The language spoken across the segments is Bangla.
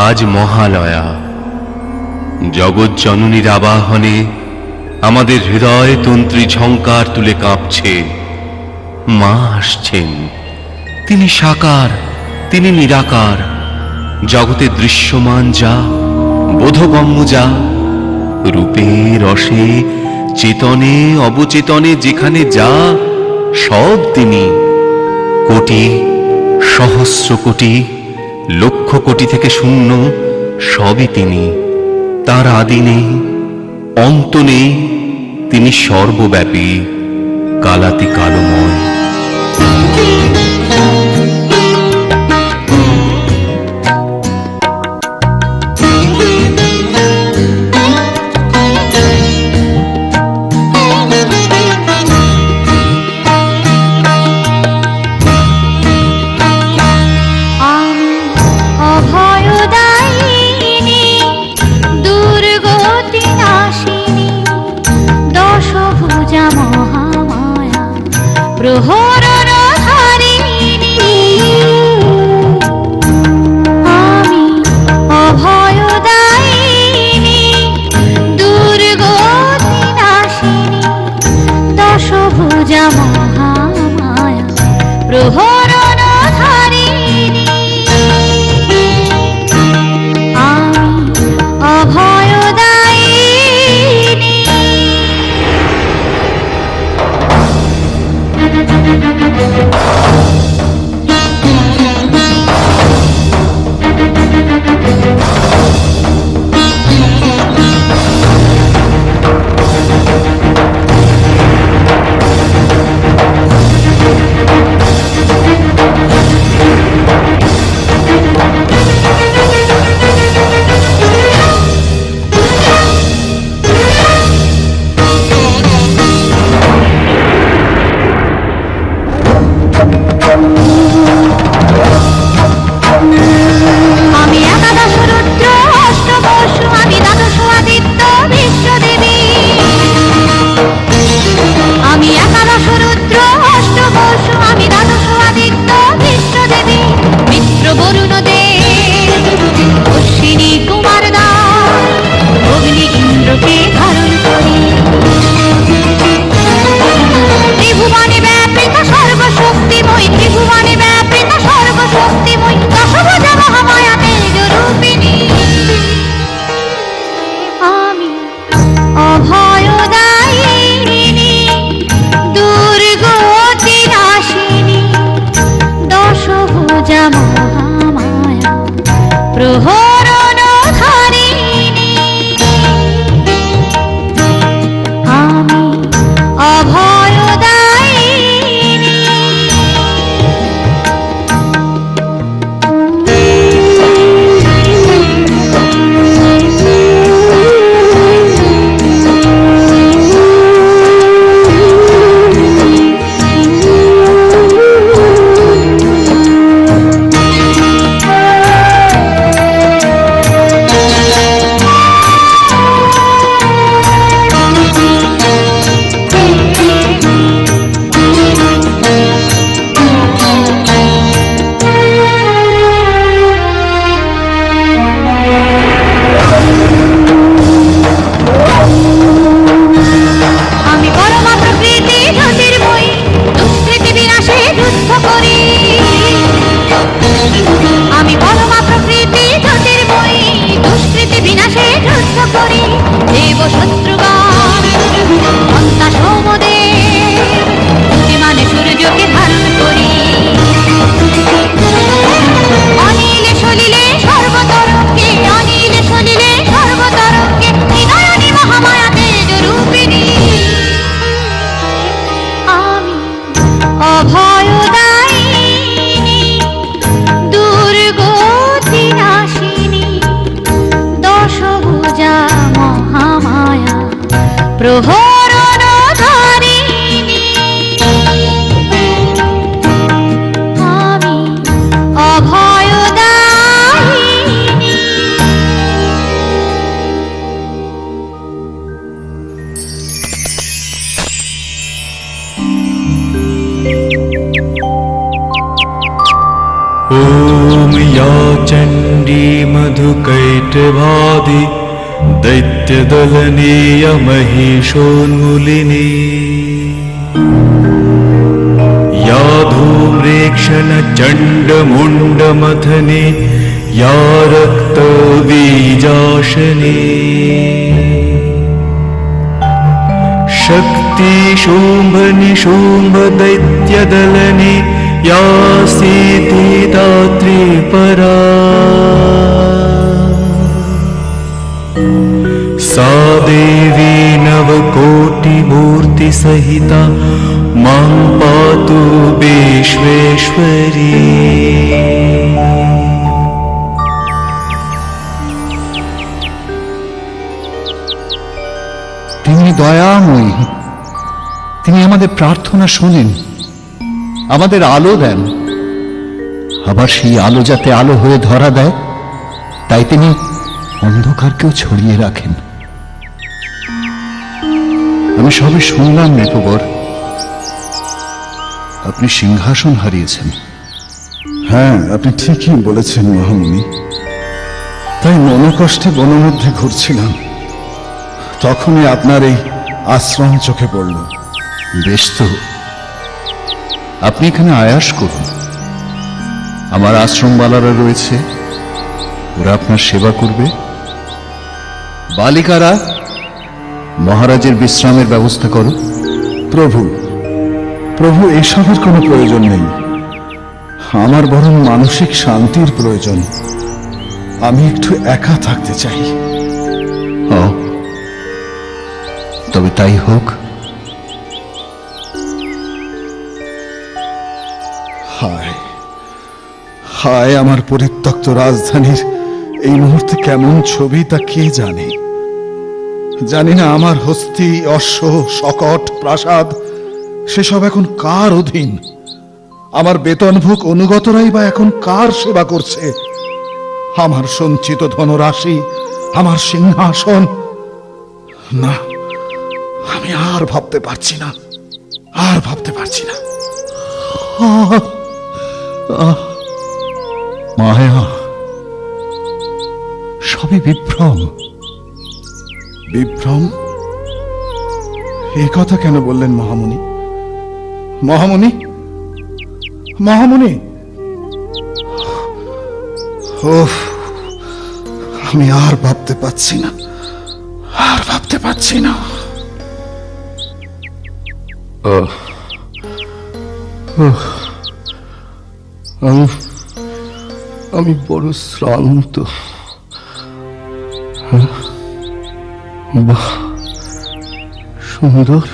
আজ মহালয়া। জগৎ জননীর আবাহনে আমাদের হৃদয় তন্ত্রী ঝংকার তুলে কাঁপছে। মা আসছেন, তিনি সাকার, তিনি নিরাকার, জগতে দৃশ্যমান যা, বোধগম্য যা, রূপে রসে চেতনে অবচেতনে যেখানে যা, সব তিনি। কোটি, সহস্র কোটি, লক্ষ কোটি থেকে শূন্য, সবই তিনি। তার আদি নেই, অন্ত নেই, তিনি সর্বব্যাপী, কালাতি কালময়। या चण्डी मधुकैटभादि दैत्यदलनीय महिषोन्मूलिनी या धूम्रेक्षण चण्डमुण्डमथने या रक्तबीजाशनी शक्ति शुम्भ निशुम्भ दैत्यदलनी या सीता त्रिपरा सा देवी नवकोटिमूर्ति सहिता मां पातु विश्वेश्वरी। তিনি দয়াময়ী, তিনি আমাদের প্রার্থনা শোনেন, আমাদের আলো দেন। আবার সেই আলো যাতে আলো হয়ে ধরা দেয়, তাই তিনি অন্ধকারকেও ছড়িয়ে রাখেন। আমি সবে শুনলাম নৃপবর, আপনি সিংহাসন হারিয়েছেন। হ্যাঁ, আপনি ঠিকই বলেছেন মহামুনি। তাই মনোকষ্টে বনের মধ্যে ঘুরছিলাম, তখনই আপনার এই আশ্রম চোখে পড়ল। বেশ তো, আপনি এখানে আয়াস করুন। আমার আশ্রমবালারা রয়েছে, ওরা আপনার সেবা করবে। বালিকারা, মহারাজের বিশ্রামের ব্যবস্থা করো। প্রভু, প্রভু, এসবের কোনো প্রয়োজন নেই। আমার বরং মানসিক শান্তির প্রয়োজন। আমি একটু একা থাকতে চাই। তবে তাই হোক। হায় হায়, আমার পরিত্যক্ত রাজধানীর এই মুহূর্তে কেমন ছবি তা কে জানে। জানি না আমার হস্তি, অশ্ব, শকট, প্রাসাদ সেসব এখন কার অধীন। আমার বেতনভোগ অনুগতরাই বা এখন কার সেবা করছে। আমার সঞ্চিত ধনরাশি, আমার সিংহাসন, না, আমি আর ভাবতে পারছি না, আর ভাবতে পারছি না। মায়া, সবই বিভ্রম। বিভ্রম? এই কথা কেন বললেন মহামুনি? মহামুনি, মহামুনি, ওহ, আমি আর ভাবতে পারছি না, আর ভাবতে পারছি না। আমি বড় শ্রান্ত। বাহ, সুন্দর।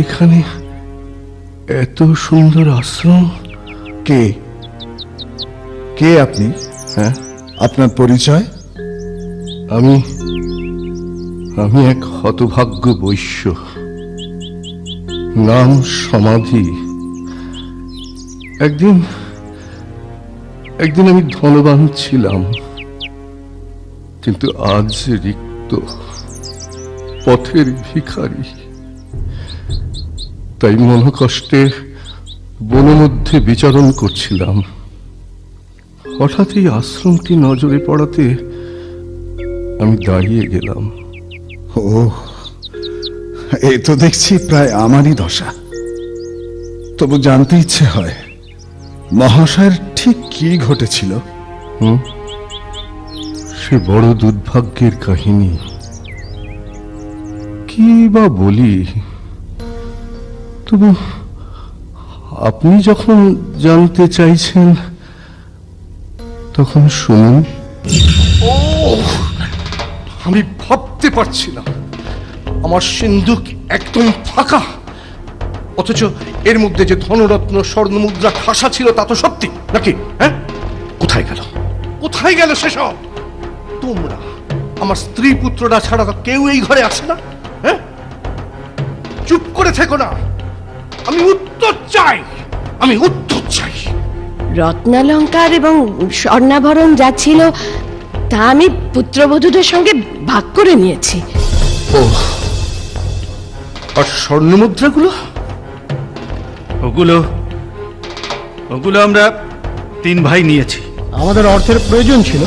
এখানে এত সুন্দর আশ্রম। কে কে আপনি? হ্যাঁ, আপনার পরিচয়? আমি এক হতভাগ্য বৈশ্য, নাম সমাধি। একদিন আমি ধনবান ছিলাম, কিন্তু আজ রিক্ত, পথের ভিখারি। তাই মনোকষ্টে বনের মধ্যে বিচরণ করছিলাম। হঠাৎ এই আশ্রমটি নজরে পড়াতে আমি দাঁড়িয়ে গেলাম। ও, এ তো দেখছি প্রায় আমারই দশা। তবু জানতে ইচ্ছে হয়, মহাশয়ের ঠিক কি ঘটেছিল? সে বড় দুর্ভাগ্যের কাহিনী। কি বা বলি, তবু আপনি যখন জানতে চাইছেন তখন শুনুন। আমি ভাবতে পারছি না, আমার সিন্ধুক একদম ফাঁকা, অথচ এর মধ্যে যে ধনরত্ন স্বর্ণমুদ্রা ঠাসা ছিল তা তো সত্যি নাকি? হ্যাঁ, কোথায় গেল, কোথায় গেল সেসব? তোমরা, আমার স্ত্রী পুত্ররা ছাড়া তো কেউ এই ঘরে আসে না। হ্যাঁ, চুপ করে থেকো না, আমি উত্তর চাই, আমি উত্তর চাই। রত্নালঙ্কার এবং স্বর্ণাভরণ যা ছিল তা আমি পুত্রবধূদের সঙ্গে ভাগ করে নিয়েছি। ও, আর স্বর্ণমুদ্রাগুলো? ওগুলো আমরা 3 ভাই নিয়েছি। আমাদের অর্থের প্রয়োজন ছিল।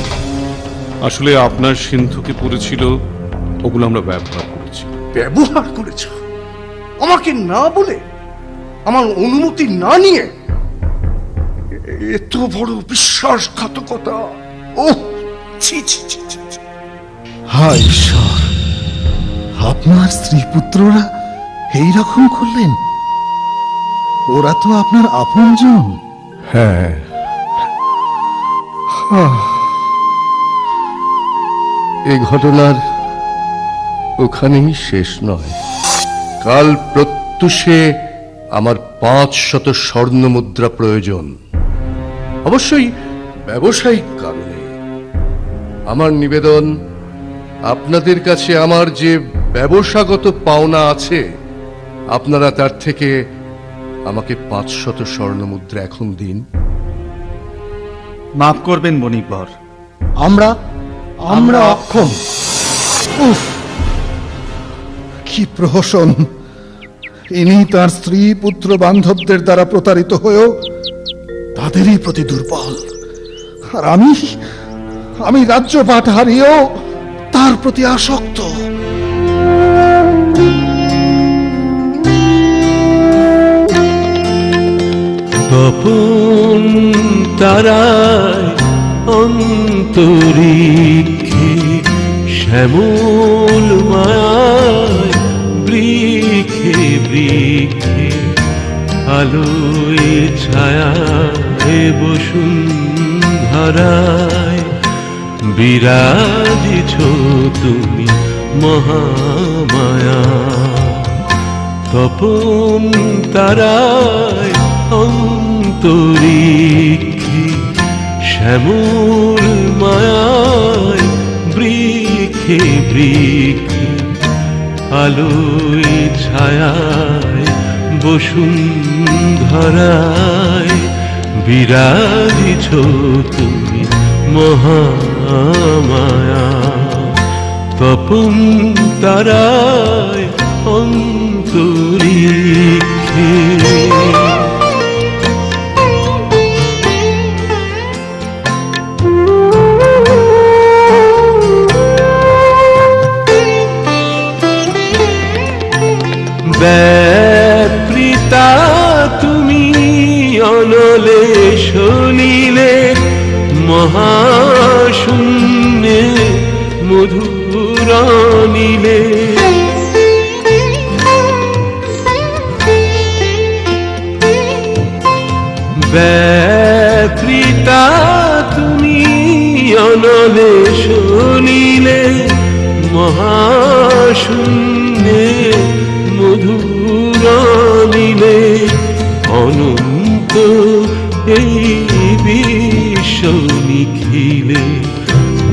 আসলে আপনার সিন্ধুকে পড়েছিল, ওগুলো আমরা ব্যবহার করেছি। ব্যবহার করেছ আমাকে না বলে, আমার অনুমতি না নিয়ে? এত বড় বিশ্বাসঘাতকতা! ও ছি ছি ছি ছি ছি। হায় ঈশ্বর, আপনার স্ত্রী পুত্ররা এইরকম করলেন? ওরা তো আপনার আপনজন। হ্যাঁ, এই ঘটনার ওখানেই শেষ নয়। কাল প্রত্যুষে আমার 500 স্বর্ণ মুদ্রা প্রয়োজন, অবশ্যই ব্যবসায়িক কারণে। আমার নিবেদন, আপনাদের কাছে আমার যে ব্যবসাগত পাওনা আছে, আপনারা তার থেকে আমাকে 500 স্বর্ণ মুদ্রা এখন দিন। মাফ করবেন বণিকবর, আমরা অক্ষম। উফ, কি প্রহসন! ইনি তার স্ত্রী পুত্র বান্ধবদের দ্বারা প্রতারিত হয়েও তাদেরই প্রতি দুর্বল, আর আমি রাজ্যপাট হারিয়েও তার প্রতি আসক্ত। তপন তারায় অন্তরিক্ষে শ্যামল মায়ায় বৃক্ষে বৃক্ষে আলোয় ছায়ায় বসুন্ধরায় বিরাজিছ তুমি মহামায়া। তপন তারায় অন্তরিক্ষে শ্যামল মায়ায় বৃক্ষে বৃক্ষে আলোয় ছায়ায় বসুন্ধরায় বিরাজিছ তুমি মহামায়া। তপন তারায় অন্তরিক্ষে ব্যাপৃতা তুমি অনলে শনিলে মহাশূন্যে মধুর নীলে। ব্যাপৃতা তুমি অনলে শনিলে মহাশূন্যে মধুর নীলে। অনন্ত এই বিশ্ব নিখিলে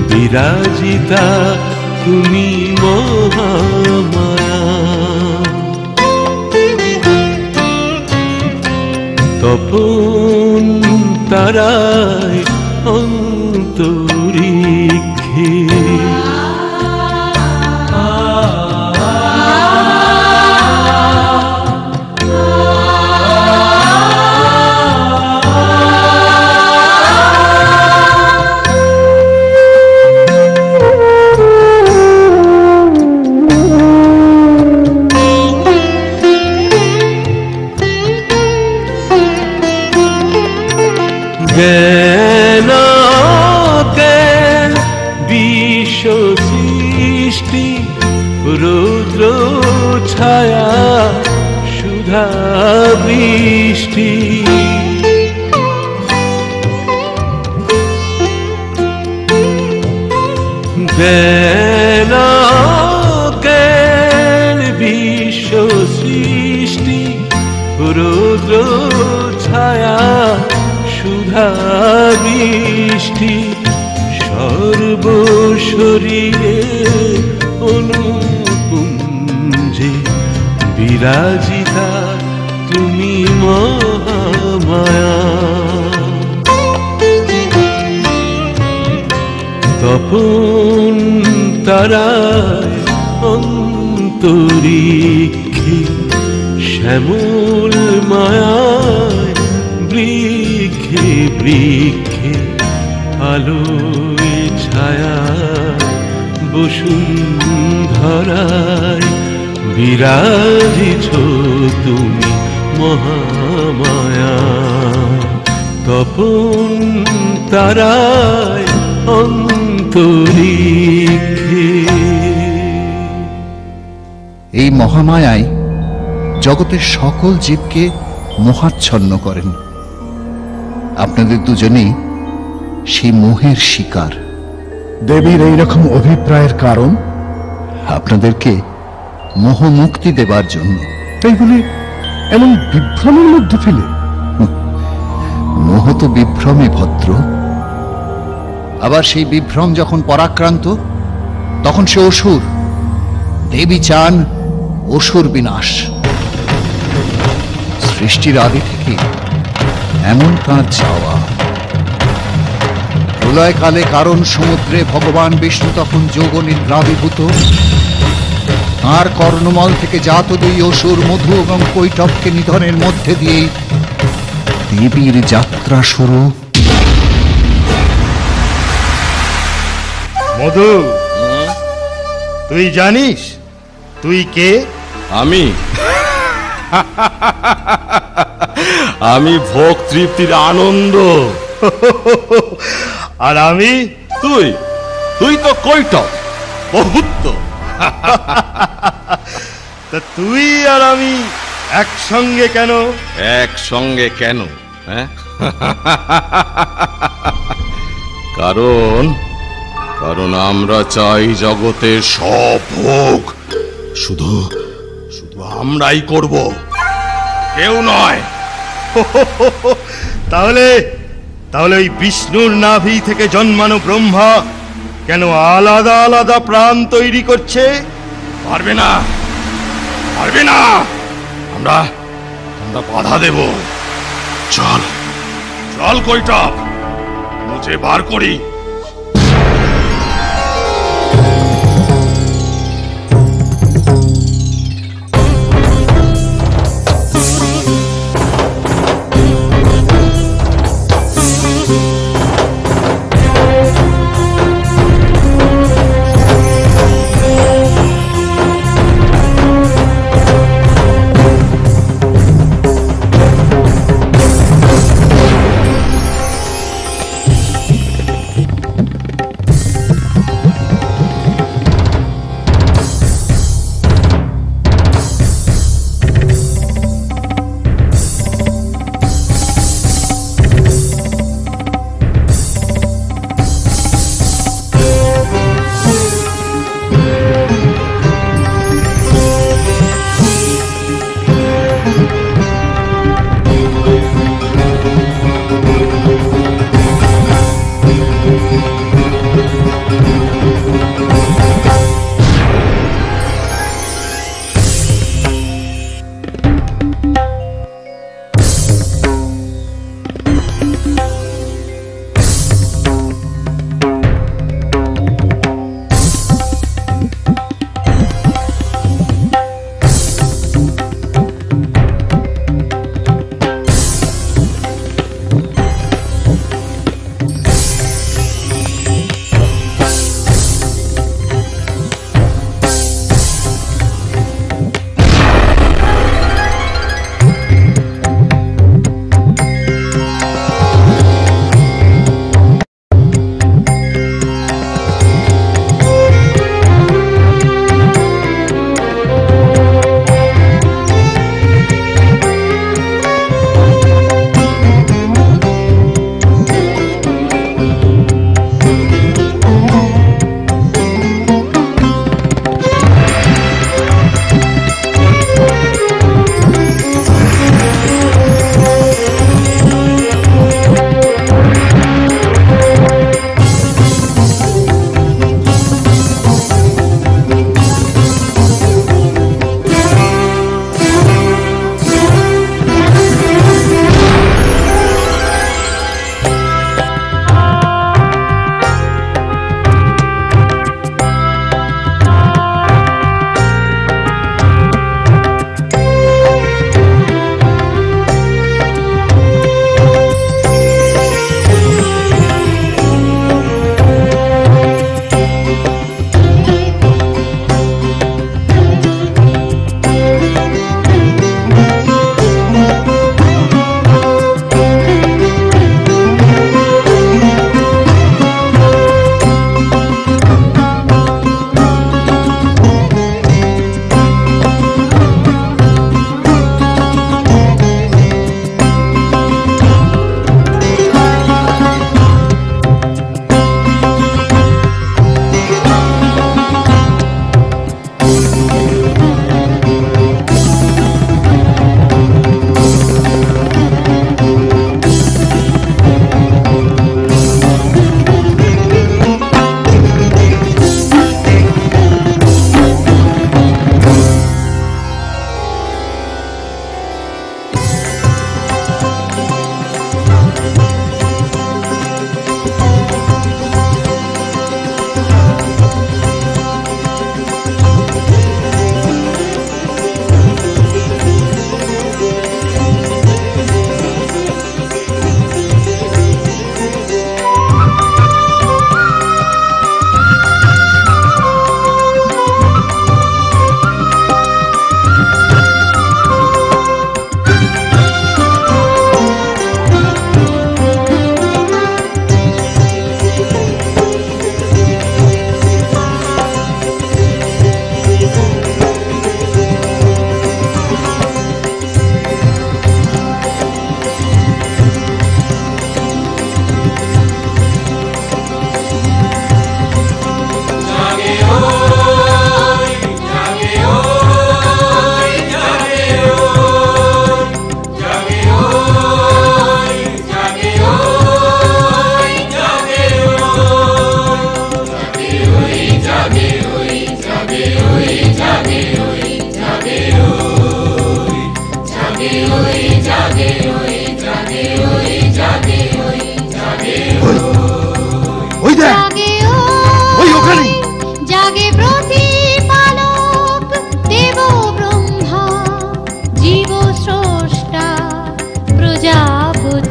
বিরাজিতা তুমি মহামায়া। তপন তারায় অন্তরিক্ষে জ্ঞানকে বিশ্ব সৃষ্টি রুদ্র ছায়া সুধা বৃষ্টি। জ্ঞানকে বিশ্ব সৃষ্টি রুদ্র ছায়া সুধা বৃষ্টি। সর্বশরীরে অনুপুঞ্জে বিরাজিতা তুমি মহামায়া। তপন তারায় অন্তরিক্ষে শ্যামল মায়ায় বৃক্ষে বৃক্ষে আলোয় ছায়া বসুন্ধরায় বিরাজিছ তুমি মহামায়া তপন তারায় অন্তরিক্ষে। এই মহামায়ায় জগতের সকল জীবকে মোহাচ্ছন্ন করেন। আপনাদের দুজনেই সেই মোহের শিকার। দেবীর এইরকম অভিপ্রায়ের কারণ? আপনাদেরকে মোহ মুক্তি দেবার জন্য। তাই বলে এমন বিভ্রমের মধ্যে ফেলে? মোহ তো বিভ্রমে ভদ্র। আবার সেই বিভ্রম যখন পরাক্রান্ত তখন সে অসুর। দেবী চান অসুর বিনাশ। সৃষ্টির আদি থেকে এমন তাঁর চাওয়া। প্রলয়কালে কারণ সমুদ্রে ভগবান বিষ্ণু তখন যোগ নিদ্রাভিভূত। তাঁর কর্ণমল থেকে জাত দুই অসুর মধু এবং কৈটবকে নিধনের মধ্যে দিয়েই দেবীর যাত্রা শুরু। মধু, তুই জানিস তুই কে? আমি আমি ভোগ তৃপ্তির আনন্দ। আর আমি? তুই তুই তো কৈটব, বহুত। তা তুই আর আমি একসঙ্গে কেন? একসঙ্গে কেন? হ্যাঁ, কারণ কারণ আমরা চাই জগতের সব ভোগ শুধু শুধু আমরাই করব, কেউ নয়। তাহলে তাহলে ওই বিষ্ণুর নাভি থেকে জন্মানো ব্রহ্মা কেন আলাদা আলাদা প্রাণ তৈরি করছে? পারবে না, পারবে না। আমরা আমরা বাধা দেব। চল চল কৈটব, মুঝে বার করি।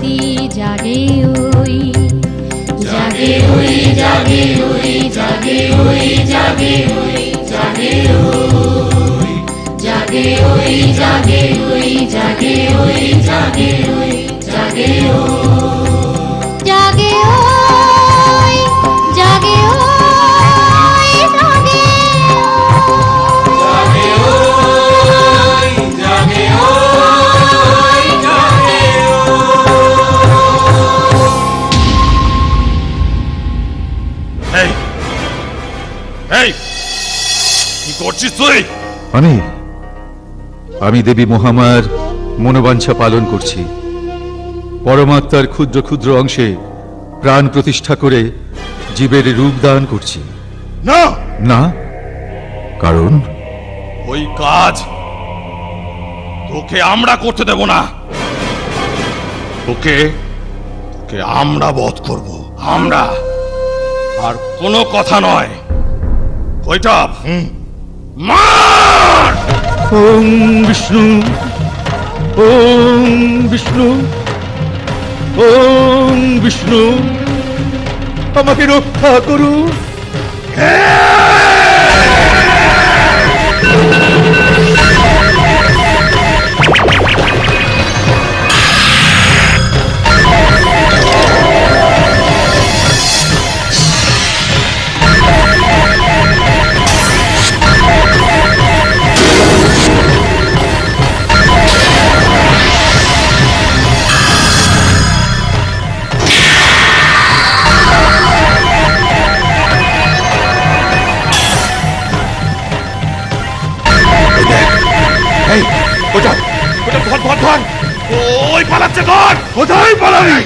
শক্তি জাগে ওই জাগে ওই জাগে ওই জাগে ওই জাগে ওই জাগে ওই জাগে ওই জাগে ওই জাগে ওই জাগে ওই জাগে ওই জাগে ওই জাগে ওই জাগে কি করছিস তুই? আমি দেবী মহামায়ার মনোবাঞ্ছা পালন করছি। পরমাত্মার ক্ষুদ্র ক্ষুদ্র অংশে প্রাণ প্রতিষ্ঠা করে জীবের রূপ দান করছি। না না, কারণ ওই কাজ তোকে আমরা করতে দেব না। তোকে আমরা বধ করব, আমরা। আর কোনো কথা নয়। ওইটা মার। ওম বিষ্ণু, ওম বিষ্ণু, ওম বিষ্ণু, আমাকে রক্ষা করুন। ওই পালাচ্ছে কর। কোথায় পালাবি?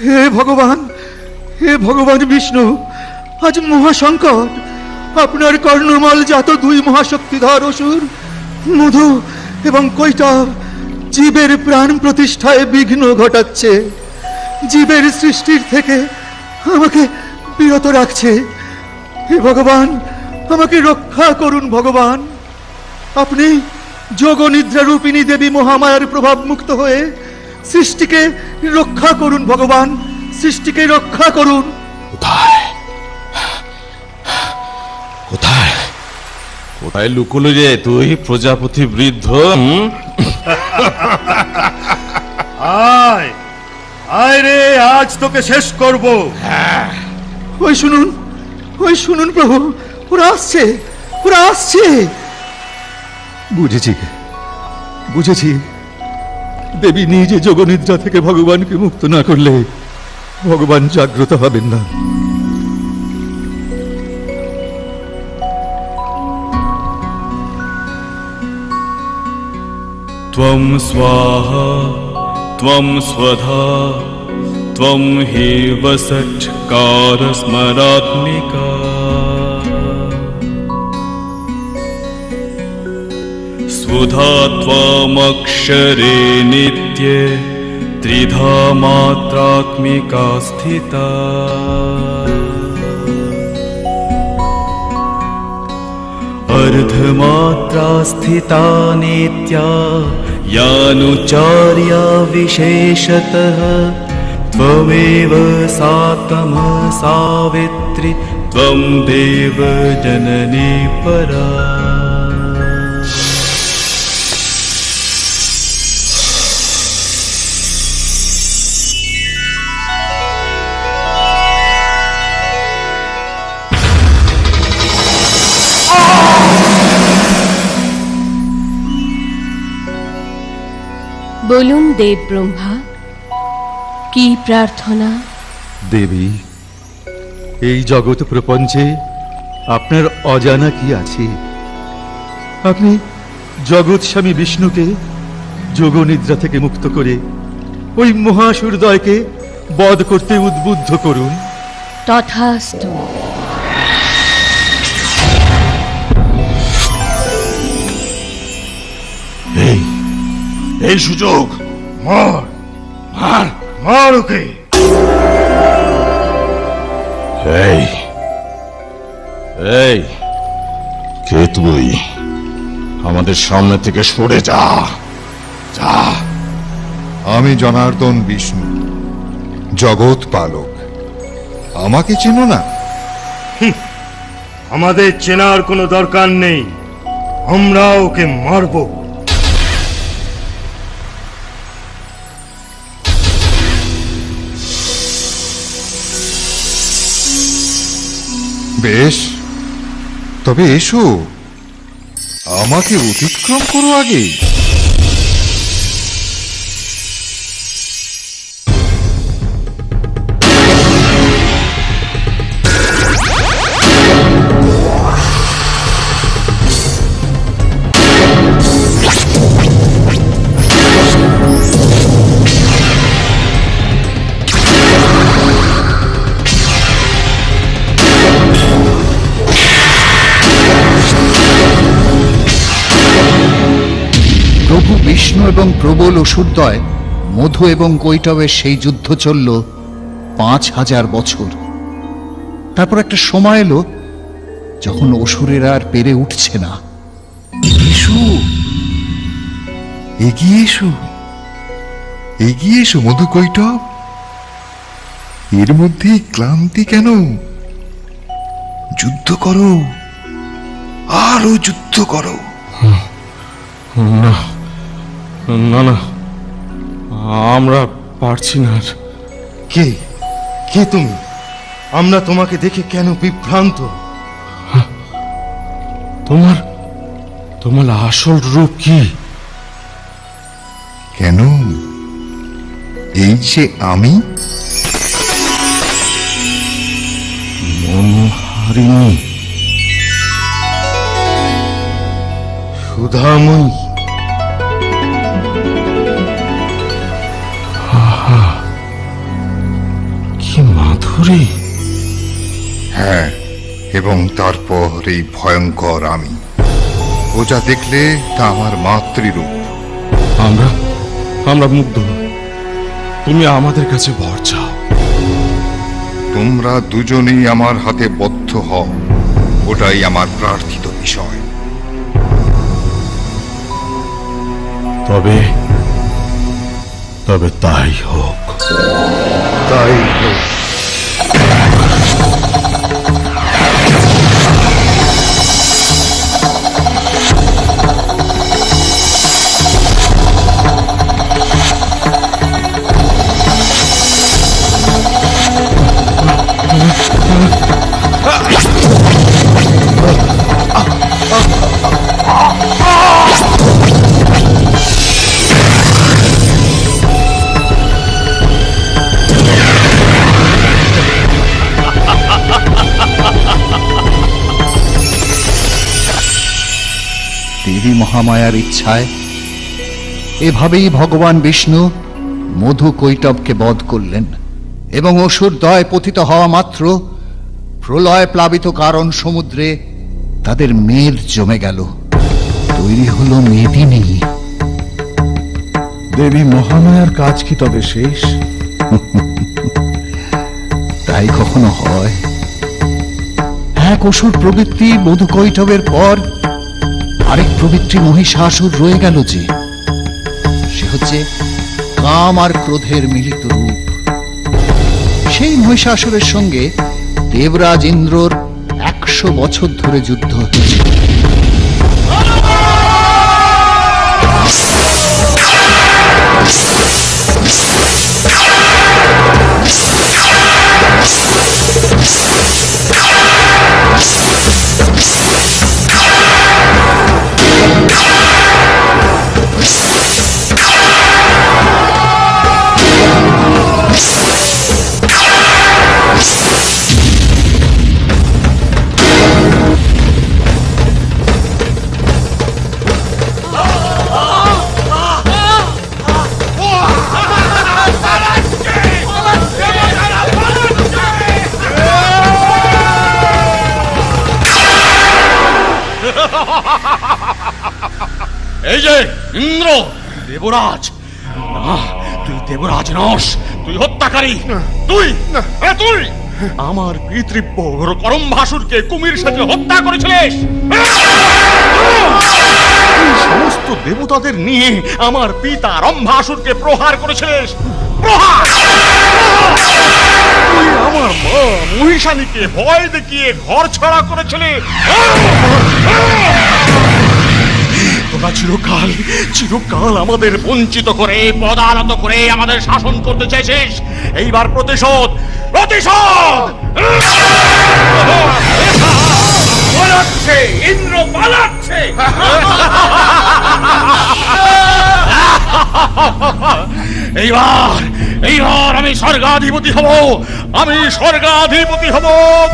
হে ভগবান, হে ভগবান বিষ্ণু, আজ মহাসংকট। আপনার কর্ণমল জাত দুই মহাশক্তিধর অসুর মধু এবং কৈটব জীবের প্রাণ প্রতিষ্ঠায় বিঘ্ন ঘটাচ্ছে, জীবের সৃষ্টির থেকে আমাকে বিরত রাখছে। হে ভগবান, আমাকে রক্ষা করুন ভগবান। আপনি যোগনিদ্রা রূপিণী দেবী মহামায়ার প্রভাব মুক্ত হয়ে সৃষ্টিকে রক্ষা করুন ভগবান, সৃষ্টিকে রক্ষা করুন। কোথায় কোথায় কোথায় লুকোলো রে তুই প্রজাপতি বৃদ্ধ? আয় আয় রে, আজ তোকে শেষ করব। ওই শুনুন, ওই শুনুন প্রভু, ওরা আসছে, ওরা আসছে। বুঝেছি, বুঝেছি। দেবী নিজে যোগনিদ্রা থেকে ভগবানকে মুক্ত না করলে ভগবান জাগ্রত হবেন না। त्वं स्वाहा त्वं स्वधा त्वं हेव षट्कारस्मरात्मिका स्वधा त्वमक्षरे नित्ये त्रिधा मात्रात्मिका स्थिता अर्धमात्रा स्थिता नित्या यानुचार्या विशेषतः त्वमेव सातमः सावित्री त्वं देव जननी परा। বলুন দেব ব্রহ্মা, কি প্রার্থনা? দেবী, এই জগৎ প্রপঞ্চে আপনার অজানা কি আছে? আপনি জগৎ স্বামী বিষ্ণুকে যোগনিদ্রা থেকে মুক্ত করে ওই মহাসুরদয়কে বধ করতে উদ্বুদ্ধ করুন। তথাস্তু। এই সুযোগ, মার মার মার ওকে। এই এই কে তুই? আমাদের সামনে থেকে সরে যা, যা। আমি জনার্দন বিষ্ণু, জগৎ পালক। আমাকে চেনো না? আমাদের চেনার কোনো দরকার নেই, আমরা ওকে মারব। বেশ, তবে এসো, আমাকে অতিক্রম করো আগে। প্রভু বিষ্ণু এবং প্রবল অসুরদ্বয় মধু এবং কৈটবের সেই যুদ্ধ চলল 5000 বছর। তারপর একটা সময় এলো যখন অসুরেরা আর পেরে উঠছে না। এসো, এগিয়ে এসো, এগিয়ে এসো মধু কৈটব। এর মধ্যে ক্লান্তি কেন? যুদ্ধ করো, আরো যুদ্ধ করো। না না না, আমরা পারছি না। কে কে তুমি? আমরা তোমাকে দেখে কেন বিভ্রান্ত? তোমার তোমার আসল রূপ কি? কেন? এই যে আমি, মনোহারিণী, সুধাময়ী। কি মাধুরী! হ্যাঁ, এবং তারপর এই ভয়ঙ্কর আমি। ও যা দেখলে তা আমার মাতৃরূপ। আমরা মুগ্ধ। তুমি আমাদের কাছে বর চাও। তোমরা দুজনেই আমার হাতে বদ্ধ হও, ওটাই আমার প্রার্থিত বিষয়। তবে তবে তাই হোক, তাই হোক। দেবী মহামায়ার ইচ্ছায় এভাবেই ভগবান বিষ্ণু মধু কৈটবকে বধ করলেন এবং অসুরদ্বয় পতিত হওয়া মাত্র প্রলয় প্লাবিত কারণ সমুদ্রে তাদের মেদ জমে গেল। তৈরি হলো মেদিনী। দেবী মহামায়ার কাজ কি তবে শেষ? তাই কখনো হয়? এক অসুর প্রবৃত্তি মধু কৈটবের পর আরেক প্রবৃত্তি মহিষাসুর রয়ে গেল, যে সে হচ্ছে কাম আর ক্রোধের মিলিত রূপ। সেই মহিষাসুরের সঙ্গে দেবরাজ ইন্দ্রর 100 বছর ধরে যুদ্ধ হচ্ছে। এই যে ইন্দ্র, দেবরাজ, না তুই দেবরাজ নস, তুই হত্যাকারী। তুই তুই আমার পিতৃব্য করম্ভাসুরকে কুমির সাথে হত্যা করেছিলিস। সমস্ত দেবতাদের নিয়ে আমার পিতা রম্ভাসুরকে প্রহার করেছিলিস। প্রহার! তুই আমার মা মহিষানীকে ভয় দেখিয়ে ঘর ছাড়া করেছিলি। তোরা চিরকাল চিরকাল আমাদের বঞ্চিত করে পদানত করে আমাদের শাসন করতে চাইছিস। এইবার প্রতিশোধ প্রতিশোধ! পালাচ্ছে ইন্দ্র, পালাচ্ছে। এইবার এইবার আমি স্বর্গাধিপতি হব, আমি স্বর্গাধিপতি হব,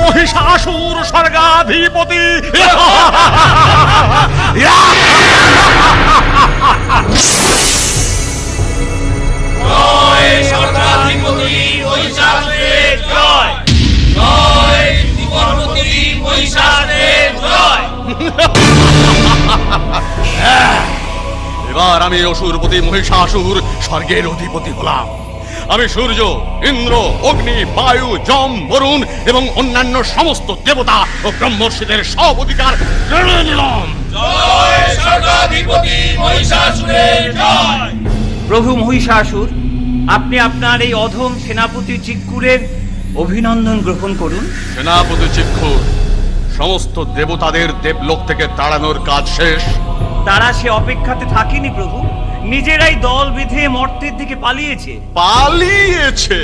মহিষাসুর স্বর্গাধিপতি। জয় স্বর্গাধিপতি মহিষাসুরের জয়, জয় ত্রিপুরাপতি মহিষাসুরের জয়। এবার আমি অসুরপতি মহিষাসুর স্বর্গের অধিপতি হলাম। আমি সূর্য, ইন্দ্র, অগ্নি, বায়ু, যম, বরুণ এবং অন্যান্য সমস্ত দেবতা ও ব্রহ্মর্ষিদের সব অধিকার কেড়ে নিলাম। জয় স্বর্গাধিপতি মহিষাসুরের জয়। প্রভু মহিষাসুর, আপনি আপনার এই অধম সেনাপতি চিক্কুরের অভিনন্দন গ্রহণ করুন। সেনাপতি চিক্কুর, সমস্ত দেবতাদের দেবলোক থেকে তাড়ানোর কাজ শেষ। তারা সে অপেক্ষাতে থাকেনি প্রভু, নিজেরাই দল বেঁধে মর্তের দিকে পালিয়েছে। পালিয়েছে?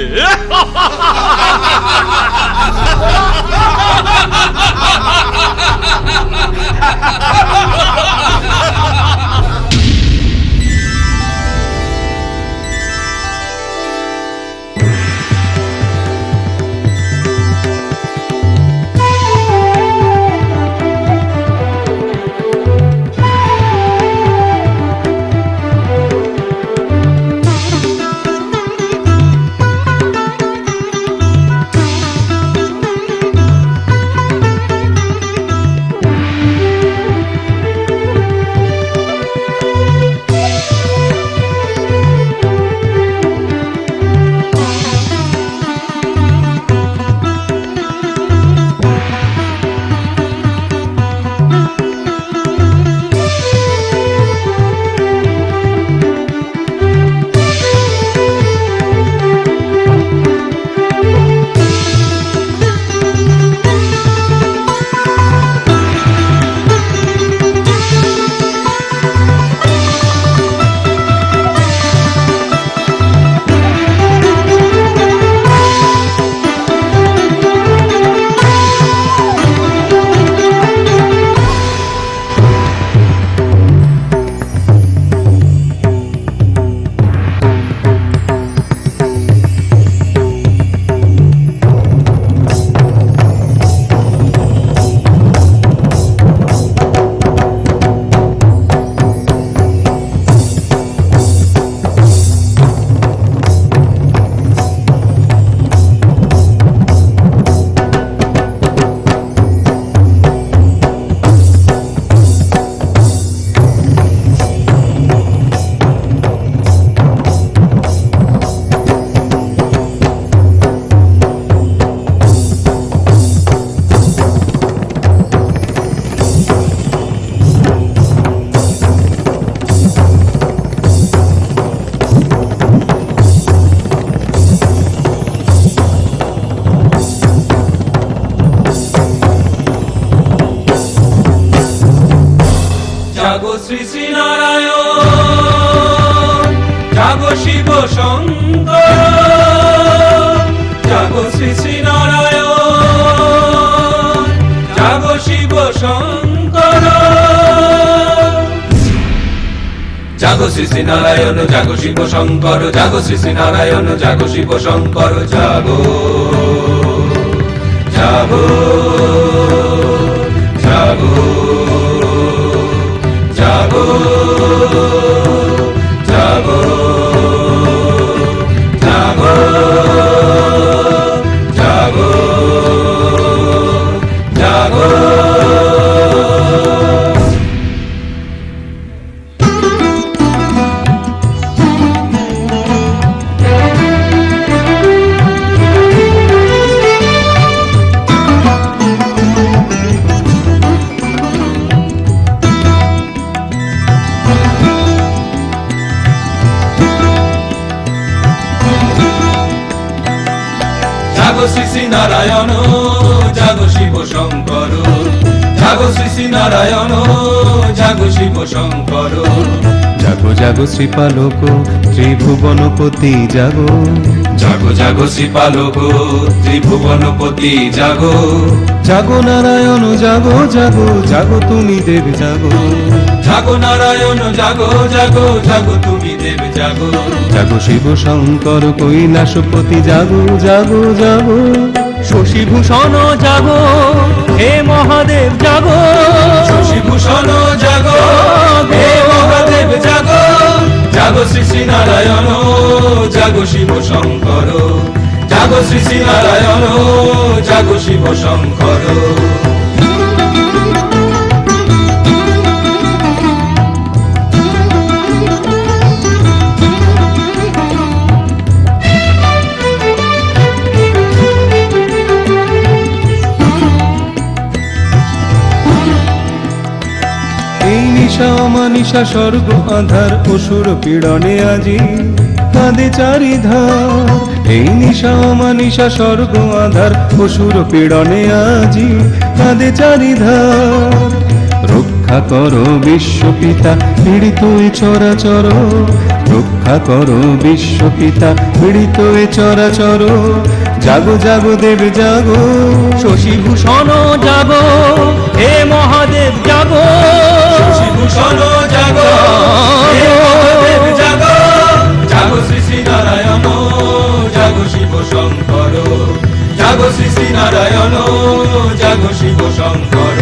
জাগো শ্রী শ্রী নারায়ণ, জাগো শিব শঙ্কর, জাগো শ্রী শ্রী নারায়ণ, জাগো শিব শঙ্কর, জাগো শ্রী শ্রী নারায়ণ, জাগো শিব শঙ্কর, জাগো শ্রী শ্রী নারায়ণ, জাগো শিব শঙ্কর, জাগো জাগো জাগো জাগো জাগো জাগো জাগো জাগো। নারায়ণ জাগো শিব শঙ্কর জাগো শ্রী শ্রী নারায়ণ জাগো শিব শঙ্কর জাগো জাগো শ্রীপালক ত্রিভুবনপতি জাগো জাগো জাগো শ্রীপালক ত্রিভুবনপতি জাগো জাগো নারায়ণ জাগো জাগো জাগো তুমি দেব জাগো জাগো নারায়ণ জাগো জাগো জাগো তুমি দেব জাগো জাগো শিব শঙ্কর কৈলাসপতি জাগো জাগো জাগো শশীভূষণ জাগো হে মহাদেব জাগো শশীভূষণ জাগো হে মহাদেব জাগো জাগো শ্রী শ্রী নারায়ণ জাগো শিব শঙ্কর জাগো শ্রী শ্রী নারায়ণ জাগো শিব শঙ্কর অমানিশা স্বর্গ আধার অসুর পীড়নে আজি কাঁদে চারিধার এই নিশা অমানিশা স্বর্গ আধার অসুর পীড়নে আজি কাঁদে চারিধার রক্ষা করো বিশ্বপিতা পীড়িত এ চরাচর রক্ষা করো বিশ্বপিতা পীড়িত এ চরাচর জাগো জাগো দেব জাগো শশীভূষণ জাগো হে মহাদেব জাগো শশীভূষণ জাগো হে মহাদেব জাগো জাগো শ্রী শ্রী নারায়ণ জাগো শিব শঙ্কর জাগো শ্রী শ্রী নারায়ণ জাগো শিব শঙ্কর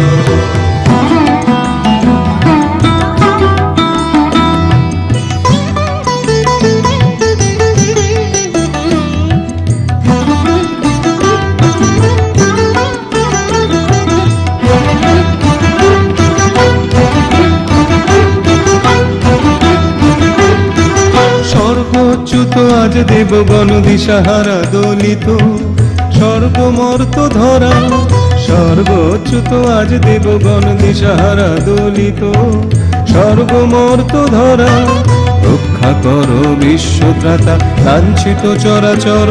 আজ দেবগণ দিশাহারা দলিত স্বর্গমর্ত ধরা স্বর্গচ্যুত আজ দেবগণ দিশাহারা দলিত স্বর্গমর্ত ধরা রক্ষা করো বিশ্বত্রাতা লাঞ্ছিত চরাচর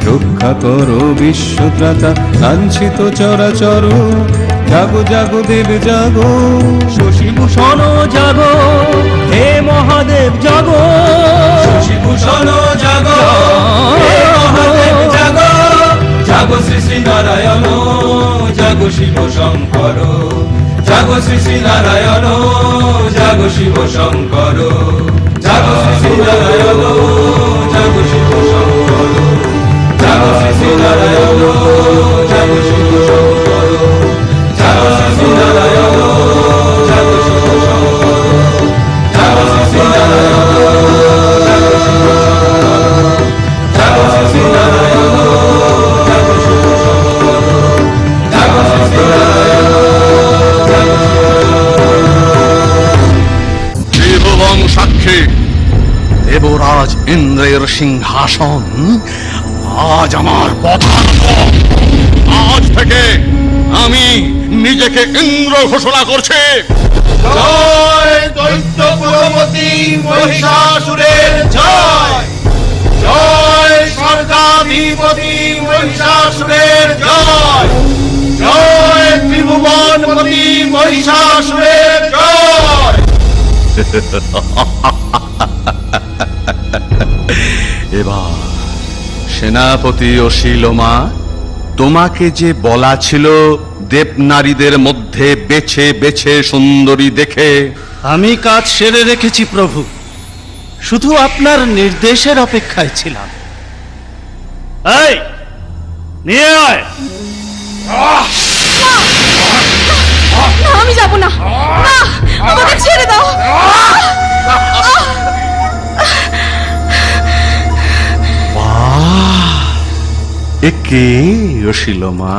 রক্ষা করো বিশ্বত্রাতা লাঞ্ছিত চরাচর জাগো জাগো দেব জাগো শশীভূষণ জাগো হে মহাদেব জাগো শশীভূষণ জাগো হে মহাদেব জাগো জাগো শ্রী শ্রী নারায়ণ জাগো শিব শঙ্কর জাগো শ্রী শ্রী নারায়ণ জাগো শিব শঙ্কর জাগো শ্রী শ্রী নারায়ণ জাগো শিব শঙ্কর জাগো শ্রী শ্রী নারায়ণ জাগো শিব শঙ্কর জাগো শ্রী শ্রী নারায়ণ জাগো শিব শঙ্কর জাগো শ্রী শ্রী নারায়ণ জাগো শিব শঙ্কর জাগো শ্রী শ্রী নারায়ণ জাগো শিব শঙ্কর জাগো শ্রী শ্রী নারায়ণ জাগো ত্রিভুবন সাক্ষী দেবরাজ ইন্দ্রের সিংহাসন আজ আমার পদানত। আজ থেকে আমি নিজেকে ইন্দ্র ঘোষণা করছি। জয় দৈত্যপুরপতি মহিষাসুরের জয়, জয় স্বর্গাধিপতি মহিষাসুরের জয়, জয় ত্রিভুবনপতি মহিষাসুরের জয়। এবার সেনাপতি ও শিলোমা, তোমাকে যে বলা ছিল দেবনারীদের মধ্যে বেছে বেছে সুন্দরী দেখে, আমি কাজ সেরে রেখেছি প্রভু, শুধু আপনার নির্দেশের অপেক্ষায় ছিলাম। এই নিয়ে আয়। আমি যাব না, না আমাকে ছেড়ে দাও। একে শিলোমা?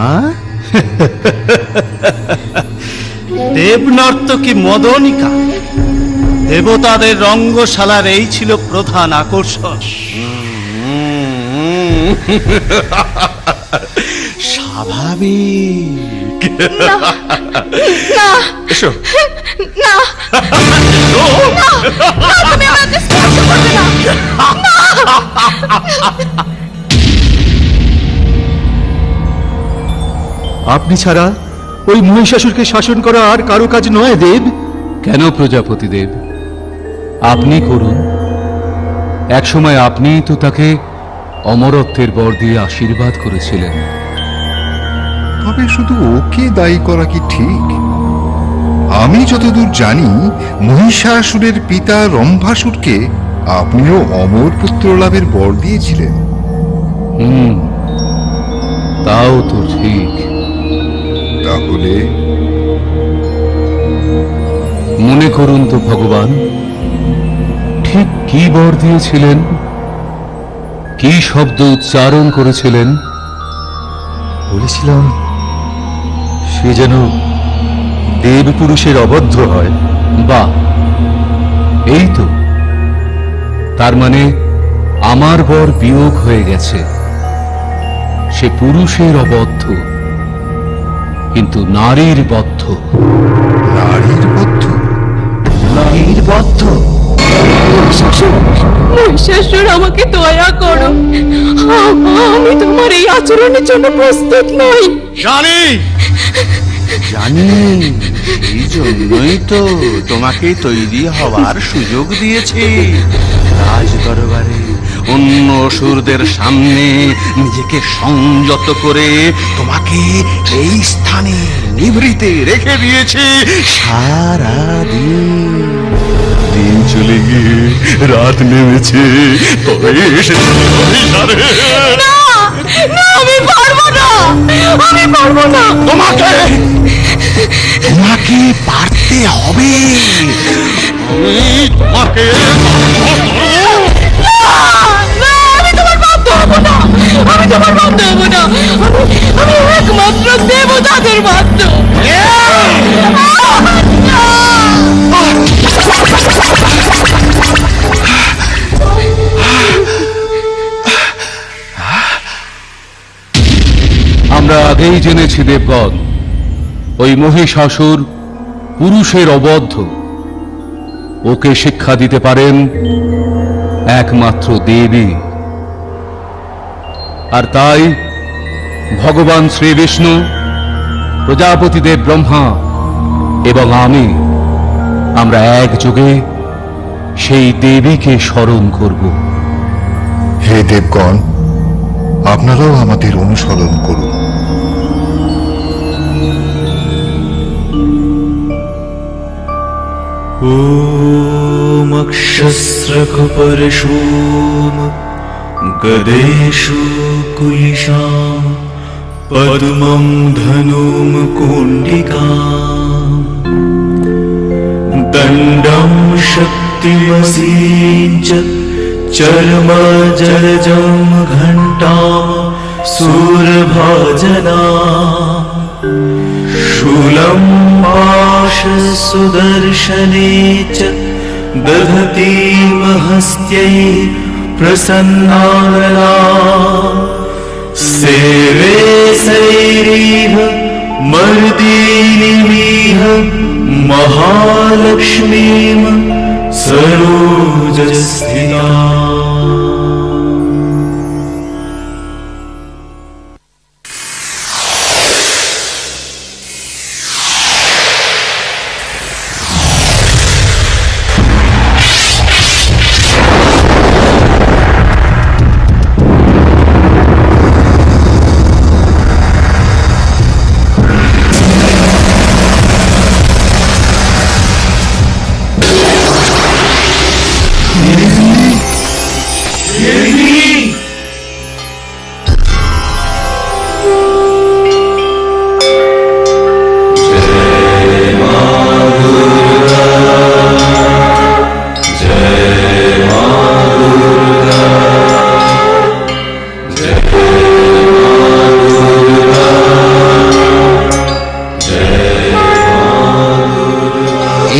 দেবনর্তকী মদনিকা, দেবতাদের রঙ্গশালার এই ছিল প্রধান আকর্ষণ। স্বাভাবিক। এসো। না, তুমি আমাকে স্পর্শ করবে না। আপনি ছাড়া ওই মহিষাসুরকে শাসন করা আর কারো কাজ নয় দেব। কেন প্রজাপতি দেব, আপনি করুন। একসময় আপনি তো তাকে অমরত্বের বর দিয়ে আশীর্বাদ করেছিলেন। তবে শুধু ওকে দায়ী করা কি ঠিক? আমি যতদূর জানি মহিষাসুরের পিতা রম্ভাসুরকে আপনিও অমর পুত্র লাভের বর দিয়েছিলেন। তাও তো ঠিক। তাহলে মনে করুন তো ভগবান, ঠিক কি বর দিয়েছিলেন, কি শব্দ উচ্চারণ করেছিলেন? বলেছিলাম সে যেন দেব পুরুষের অবদ্ধ হয়। বাহ, এই তো। তার মানে আমার বর বিয়োগ হয়ে গেছে। সে পুরুষের অবদ্ধ, কিন্তু নারীর বদ্ধ। নারীর বদ্ধ? নারীর বদ্ধ? মহিষাসুর, আমাকে দয়া করো। আমি তোমার এই আচরণের জন্য প্রস্তুত নই। জানি জানি, এই জন্যই তো তোমাকে তৈরি হওয়ার সুযোগ দিয়েছি। রাজ দরবারে অন্য অসুরদের সামনে নিজেকে সংযত করে তোমাকে এই স্থানে নিভৃতে রেখে দিয়েছি সারা দিন। দিন চলে গিয়ে রাত নেমেছে, তবে না, আমি পারবো না, আমি পারবো না। তোমাকে পারতে হবে। তোমাকে আমি তোমার বাধ্য হবো না, আমি তোমার বাধ্য হবো না। আমি একমাত্র দেবতাদের বাধ্য। আমরা আগেই জেনেছি দেবগণ, ওই মহিষাসুর পুরুষের অবদ্ধ। ওকে শিক্ষা দিতে পারেন একমাত্র দেবী। আর তাই ভগবান শ্রী বিষ্ণু, প্রজাপতি দেব ব্রহ্মা এবং আমরা একযোগে সেই দেবীকে স্মরণ করব। হে দেবগণ, আপনারাও আমাদের অনুসরণ করুন। ॐ अक्षस्रकपरशूम गदेषु कुलिशां पद्मं धनुं कुण्डिकां दण्डं शक्तिमसीञ्च चर्मजलजं घण्टां सूरभाजना शूलं पाशसुदर्शने च दधतीमहस्त्यै प्रसन्नानना सेवे सैरीह मर्दिनीमिह महालक्ष्मीं सरोजस्थिता।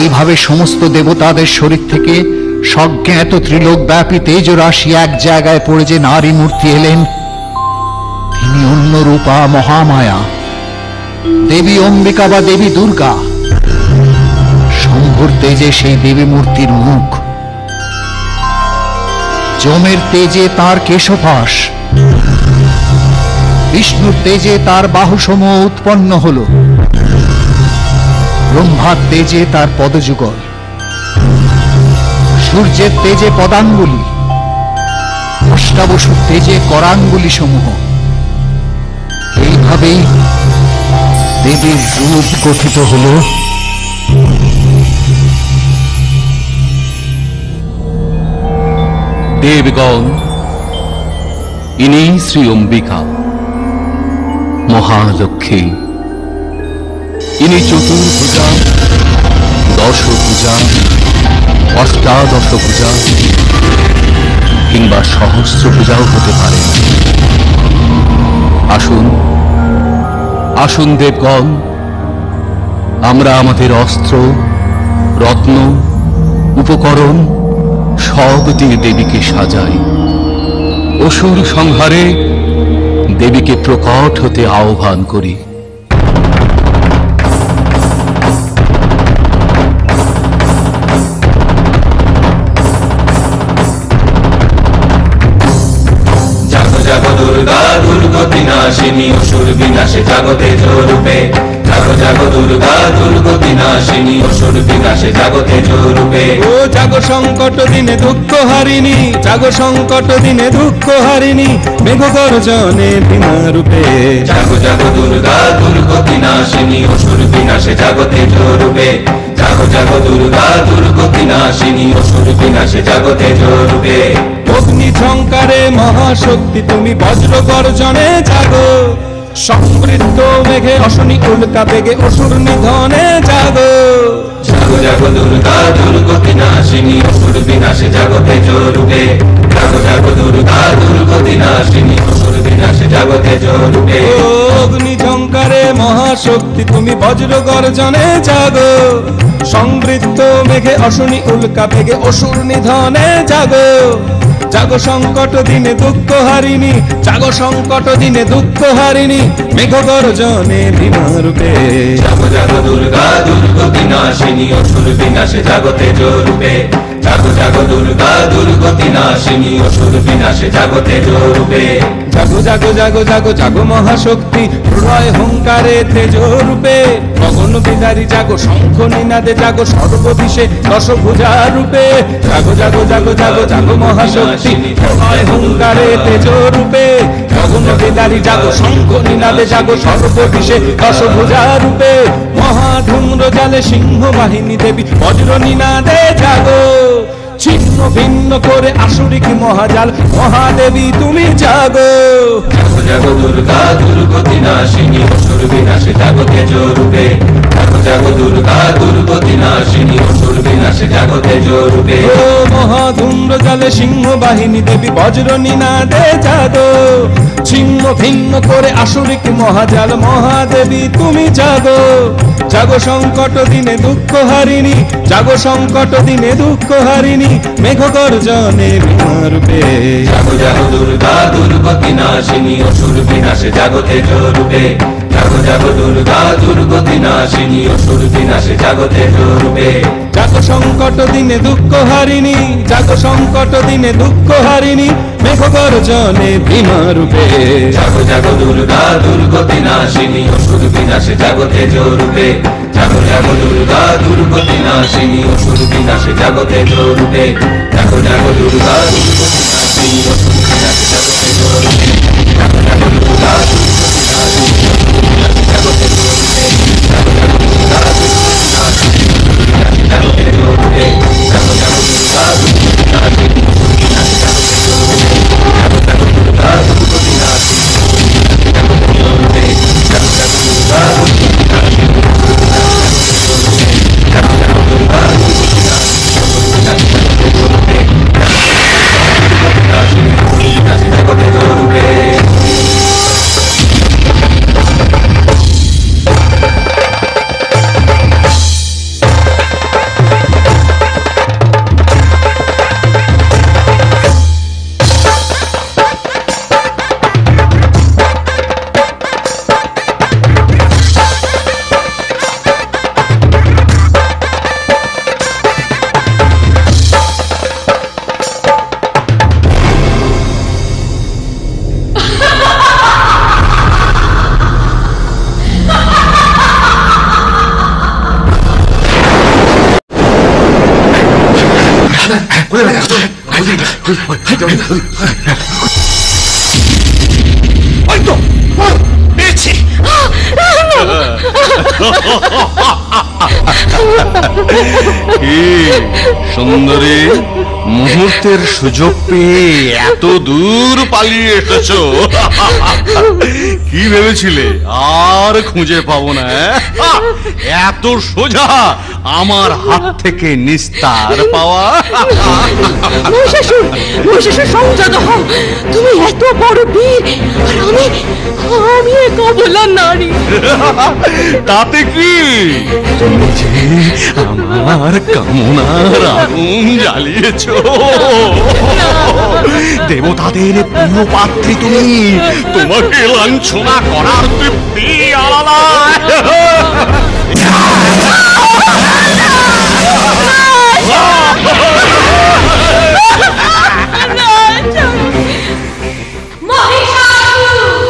এইভাবে সমস্ত দেবতাদের শরীর থেকে সজ্ঞাত ত্রিলোক ব্যাপী তেজ রাশি এক জায়গায় পড়ে যে নারী মূর্তি এলেন, তিনি অন্য রূপা মহামায়া, দেবী অম্বিকা বা দেবী দুর্গা। শম্ভুর তেজে সেই দেবী মূর্তির মুখ, যমের তেজে তার কেশপাশ, বিষ্ণুর তেজে তার বাহুসমূহ উৎপন্ন হল, ব্রহ্মার তেজে তার পদযুগল, সূর্যের তেজে পদাঙ্গুলি, অষ্টাবসুর তেজে করাঙ্গুলি সমূহ। এইভাবেই দেবীর রূপ গঠিত হল। দেবগণ, ইনি শ্রী অম্বিকা মহালক্ষ্মী। ইনি চতুর্ভুজা, দশভুজা, অষ্টাদশ ভুজা কিংবা সহস্র পূজাও হতে পারে। আসুন আসুন দেবগণ, আমরা আমাদের অস্ত্র, রত্ন, উপকরণ সব দিয়ে দেবীকে সাজাই। অসুর সংহারে দেবীকে প্রকট হতে আহ্বান করি। জাগো দুর্গা দুর্গতি নাশিনী অসুর বিনাশে জাগো তেজ রূপে। জাগো জাগো দুর্গা দুর্গতি নাশিনী অসুর বিনাশে জাগো তেজ রূপে। ও জাগো সংকট দিনে দুঃখ হারিণী, জাগো সংকট দিনে দুঃখ হারিণী, মেঘ গর্জনে ভীমা রূপে। জাগো জাগো দুর্গা দুর্গতি নাশিনী অসুর বিনাশে জাগো তেজ রূপে। জাগো জাগো দুর্গা দুর্গতি নাশিনী অসুর বিনাশে জাগো তেজ রূপে। অগ্নি ঝঙ্কারে মহাশক্তি তুমি, বজ্র গর্জনে জাগো। সমৃদ্ধ মেঘে অশনি উল্কা বেগে অসুর নিধনে জাগো। জাগো জাগো দুর্গা দুর্গতি নাশিনী অসুর বিনাশে জাগো তেজ রূপে। জাগো জাগো দুর্গা দুর্গতি নাশিনী অসুর বিনাশে জাগো তেজ রূপে। অগ্নি ঝঙ্কারে মহাশক্তি তুমি, বজ্র গর্জনে জাগো। সমৃদ্ধ মেঘে অশনি উল্কা বেগে অসুর নিধনে জাগো। জাগো সংকট দিনে দুঃখ হারিণী, জাগো সংকট দিনে দুঃখ হারিণী, মেঘ গর্জনে ভীমা রূপে। জাগো জাগো দুর্গা দুর্গতি নাশিনী অসুর বিনাশে জাগো তেজ রূপে। জাগো জাগো দুর্গা দুর্গতি নাশিনী অসুর বিনাশে জাগো তেজ রূপে। জাগো জাগো জাগো জাগো জাগো মহাশক্তি, প্রলয় হুঙ্কারে তেজ রূপে। গগন বিদারী জাগো, শঙ্খ নিনাদে জাগো, সর্বদিশে দশভুজা রূপে। জাগো জাগো জাগো জাগো জাগো মহাশক্তি, প্রলয় হুঙ্কারে তেজ রূপে। গগন বিদারী জাগো, শঙ্খ নিনাদে জাগো, সর্বদিশে দশভুজা রূপে। মহাধূম্র জালে সিংহ বাহিনী দেবী, বজ্র নিনাদে জাগো। ছিন্ন ভিন্ন করে আসুরিক মহাজাল, মহাদেবী তুমি জাগো। জাগো জাগো দুর্গা দুর্গতি নাশিনী অসুর বিনাশে জাগো তেজ রূপে। জাগো জাগো দুর্গা দুর্গতি নাশিনী অসুর বিনাশে জাগো তেজ রূপে। ও মহাধূম্র জালে সিংহ বাহিনী দেবী, বজ্র নিনাদে জাগো। ছিন্ন ভিন্ন করে আসুরিক মহাজাল, মহাদেবী তুমি জাগো। জাগো সংকট দিনে দুঃখ হারিণী, জাগো সংকট দিনে দুঃখ হারিণী, মেঘ গর্জনে ভীমা রূপে। জাগো জাগো দুর্গা দুর্গতি নাশিনী অসুর বিনাশে জাগো তেজ রূপে। জাগো জাগো দুর্গা দুর্গতি নাশিনী অসুর বিনাশে জাগো তেজ রূপে। জাগো সংকট দিনে দুঃখ হারিণী, জাগো সংকট দিনে দুঃখ হারিণী, মেঘ গর্জনে ভীমা রূপে। জাগো জাগো দুর্গা দুর্গতি নাশিনী অসুর বিনাশে জাগো তেজ রূপে। জাগো জাগো দুর্গা দুর্গতি নাশিনী অসুর বিনাশে জাগো তেজ রূপে। জাগো জাগো দুর্গা দুর্গতি নাশিনী অসুর বিনাশে জাগো তেজ রূপে। জাগো জাগো দুর্গা দুর্গতি নাশিনী অসুর বিনাশে জাগো তেজ রূপে। জাগো জাগো দুর্গা দুর্গতি নাশিনী অসুর বিনাশে জাগো তেজ রূপে। জাগো জাগো দুর্গা দুর্গতি নাশিনী অসুর বিনাশে জাগো তেজ রূপে। জাগো জাগো দুর্গা দুর্গতি নাশিনী অসুর বিনাশে জাগো তেজ রূপে। জাগো জাগো দুর্গা দুর্গতি নাশিনী অসুর বিনাশে জাগো তেজ রূপে। জাগো জাগো দুর্গা দুর্গতি নাশিনী অসুর বিনাশে জাগো তেজ রূপে। জাগো জাগো দুর্গা দুর্গতি নাশিনী অসুর বিনাশে জাগো তেজ রূপে। পেয়েছি। কি সুন্দরী, মুহূর্তের সুযোগ পেয়ে এত দূর পালিয়ে এসেছো। কি ভেবেছিলে আর খুঁজে পাবো না? এত সোজা আমার হাত থেকে নিস্তার পাওয়া? মহিষাসুর সংযত হও, তুমি এত বড় বীর আর আমি এক অবলা নারী। তাতে কি, তুমি যে আমার কামনার আগুন জ্বালিয়েছ। দেবতাদের প্রিয় পাত্রী তুমি, তোমাকে লাঞ্ছনা করার তৃপ্তি আলাদা।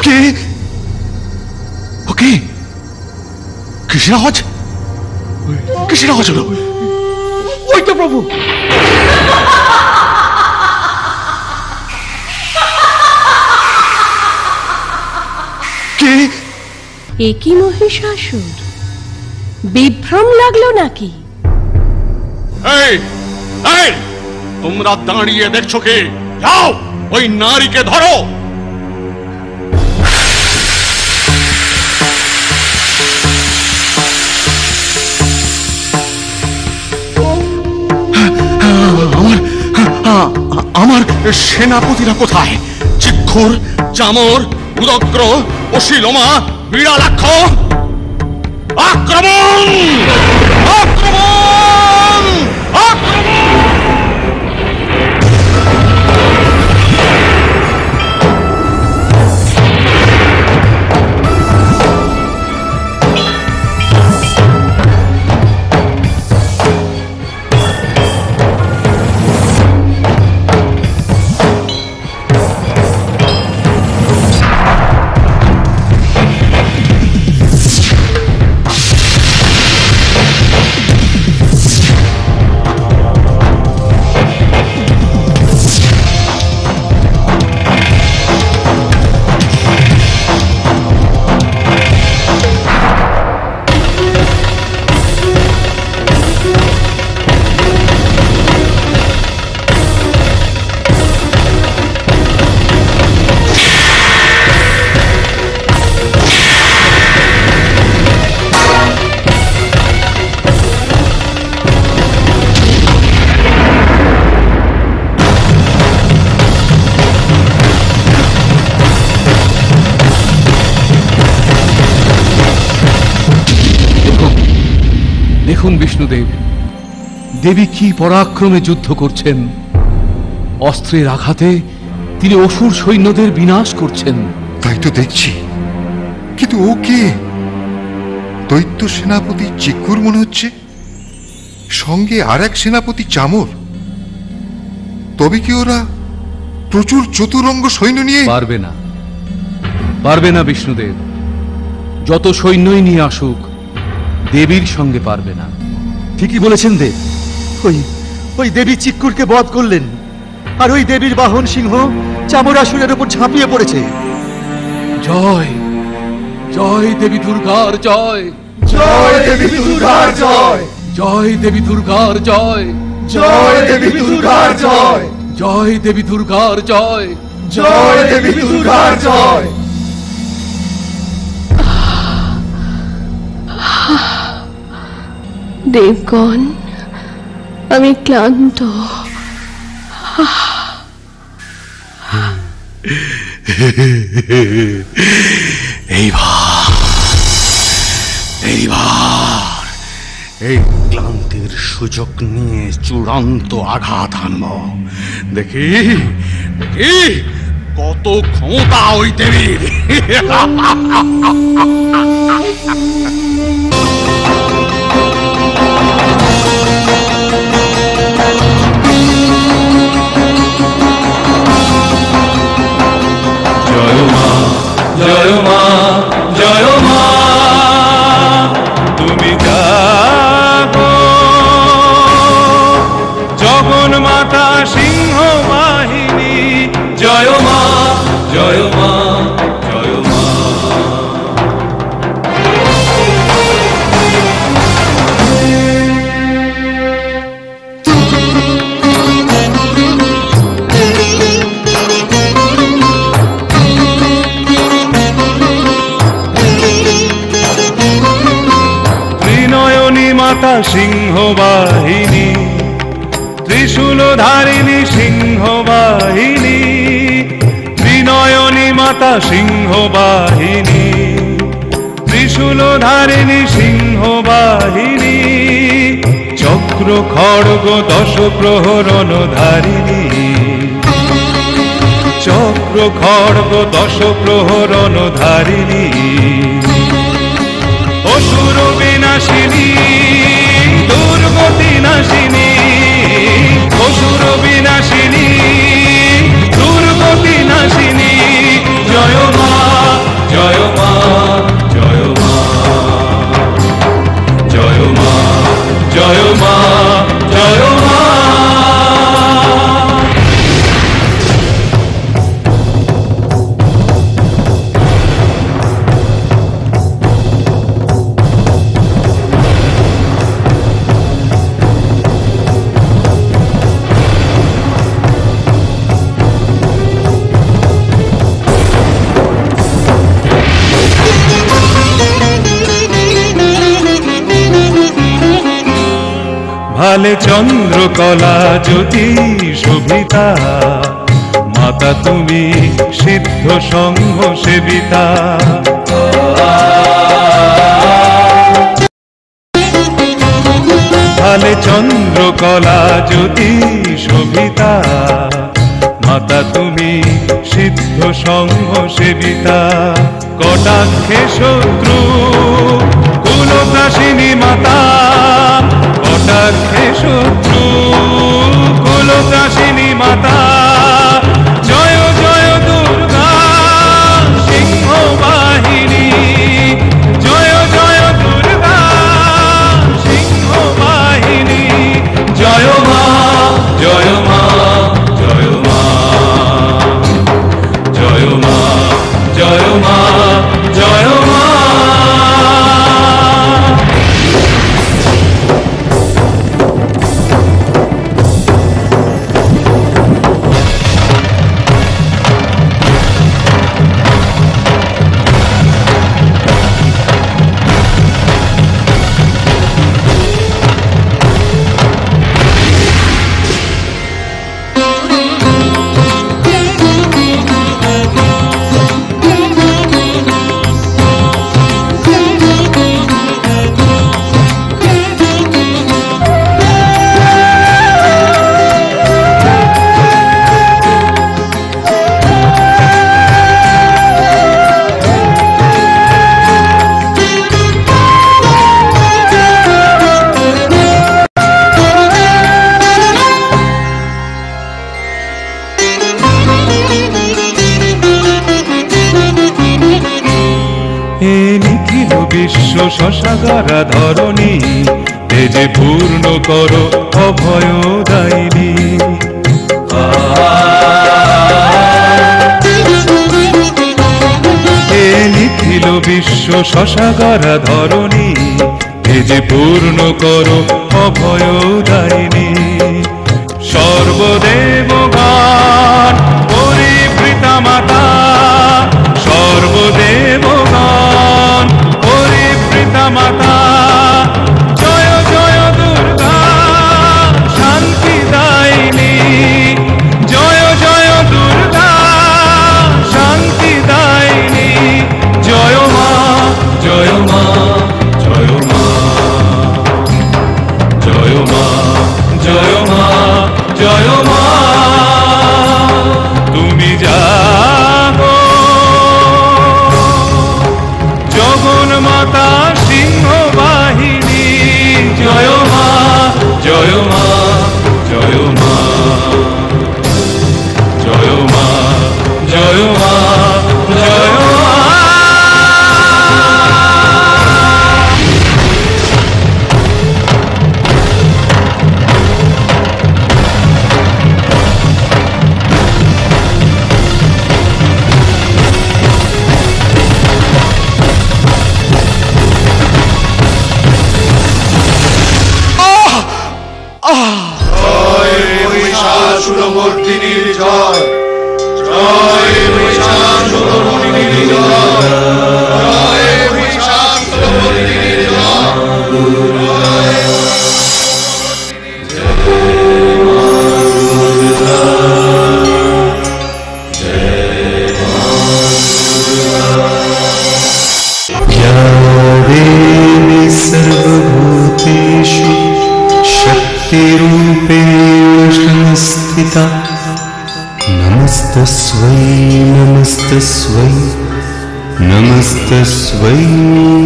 কে? ওকে কিসের আওয়াজ? কিসের আওয়াজ হলো? ওই তো প্রভু। কে? এ কি মহিষাসুর, বিভ্রম লাগলো নাকি? এই এই, তোমরা দাঁড়িয়ে দেখছো কি? যাও ওই নারীকে ধরো। আমার সেনাপতিরা কোথায়? চিক্ষুর, চামর, উদগ্র, অশিলোমা, বিড়ালাক্ষ, আক্রমণ! আক্রমণ! আক্রমণ! দেখুন বিষ্ণুদেব, দেবী কি পরাক্রমে যুদ্ধ করছেন। অস্ত্রের আঘাতে তিনি অসুর সৈন্যদের বিনাশ করছেন। তাই তো দেখছি, কিন্তু ও কে? দৈত্য সেনাপতি চিকুর মনে হচ্ছে, সঙ্গে আর এক সেনাপতি চামর। তবে কি ওরা প্রচুর চতুরঙ্গ সৈন্য নিয়ে? পারবে না, পারবে না বিষ্ণুদেব। যত সৈন্যই নিয়ে আসুক, দেবীর সঙ্গে পারবে না। ঠিকই বলেছেন দেব। ওই দেবী চিক্কুরকে বধ করলেন, আর ওই দেবীর বাহন সিংহ চামরাসুরের উপর ঝাঁপিয়ে পড়েছে। জয় জয় দেবী দুর্গার জয়। জয় দেবী দুর্গার জয়। জয় দেবী দুর্গার জয়। জয় দেবী দুর্গার জয়। জয় দেবী দুর্গার জয়। জয় দেবী দুর্গার জয়। দেবগণ, আমি ক্লান্ত। এইবার এই ক্লান্তির সুযোগ নিয়ে চূড়ান্ত আঘাত হানব। দেখি দেখি কত ক্ষমতা ওই দেবীর। জয় মা, জয় মা, জয় মা, তুমি জাগো জগন মাতা মাতা সিংহবাহিনী, ত্রিশূলধারিণী সিংহবাহিনী, ত্রিনয়নী মাতা সিংহবাহিনী, ত্রিশূলধারিণী সিংহবাহিনী, চক্র খড়গ দশ প্রহরণধারিণী, চক্র খড়গ দশ প্রহরণধারিণী, অসুর বিনাশিনী দুর্গতি নাশিনী, অসুর বিনাশিনী দুর্গতি নাশিনী, জয় মা জয় মা জয় মা জয় মা জয় মা জয় মা। ভালে চন্দ্রকলা জ্যোতি শোভিতা, মাতা তুমি সিদ্ধ সংঘ সেবিতা, ভালে চন্দ্রকলা জ্যোতি শোভিতা, মাতা তুমি সিদ্ধ সংঘ সেবিতা, কটাক্ষে শত্রু কুলপ্রাসিনী মাতা, কটাক্ষে শত্রু কুলপ্রাসিনী মাতা, জয় জয় দুর্গা সিংহবাহিনী, জয় জয় দুর্গা সিংহবাহিনী, জয় মা জয় মা জয় মা জয় মা জয় মা জয় মা। বিশ্ব শশাগারা ধরণী, তেজে পূর্ণ করো অভয় দায়িনী, এ নিখিল বিশ্ব শশাগারা ধরণী, তেজে পূর্ণ করো অভয় দায়িনী, সর্বদেবগণ পরিবৃতা মাতা, সর্বদেবগণ পরিবৃতা মাতা, জয় জয় দুর্গা শান্তিদায়িনী, জয় জয় দুর্গা শান্তিদায়িনী, জয় মা জয় মা জয় মা জয় মা জয় মা জয় মা। তুমি জাগো জগন মাতা সিংহবাহিনী, জয় মা জয় মা জয় মা জয় মা জয় মা জয় মা। মহিষাসুরমর্দিনীর জয়, জয় মহিষাসুরমর্দিনীর জয়, জয় মহিষাসুরমর্দিনীর জয়। संस्थिता नमस्तस्यै नमस्तस्यै नमस्तस्यै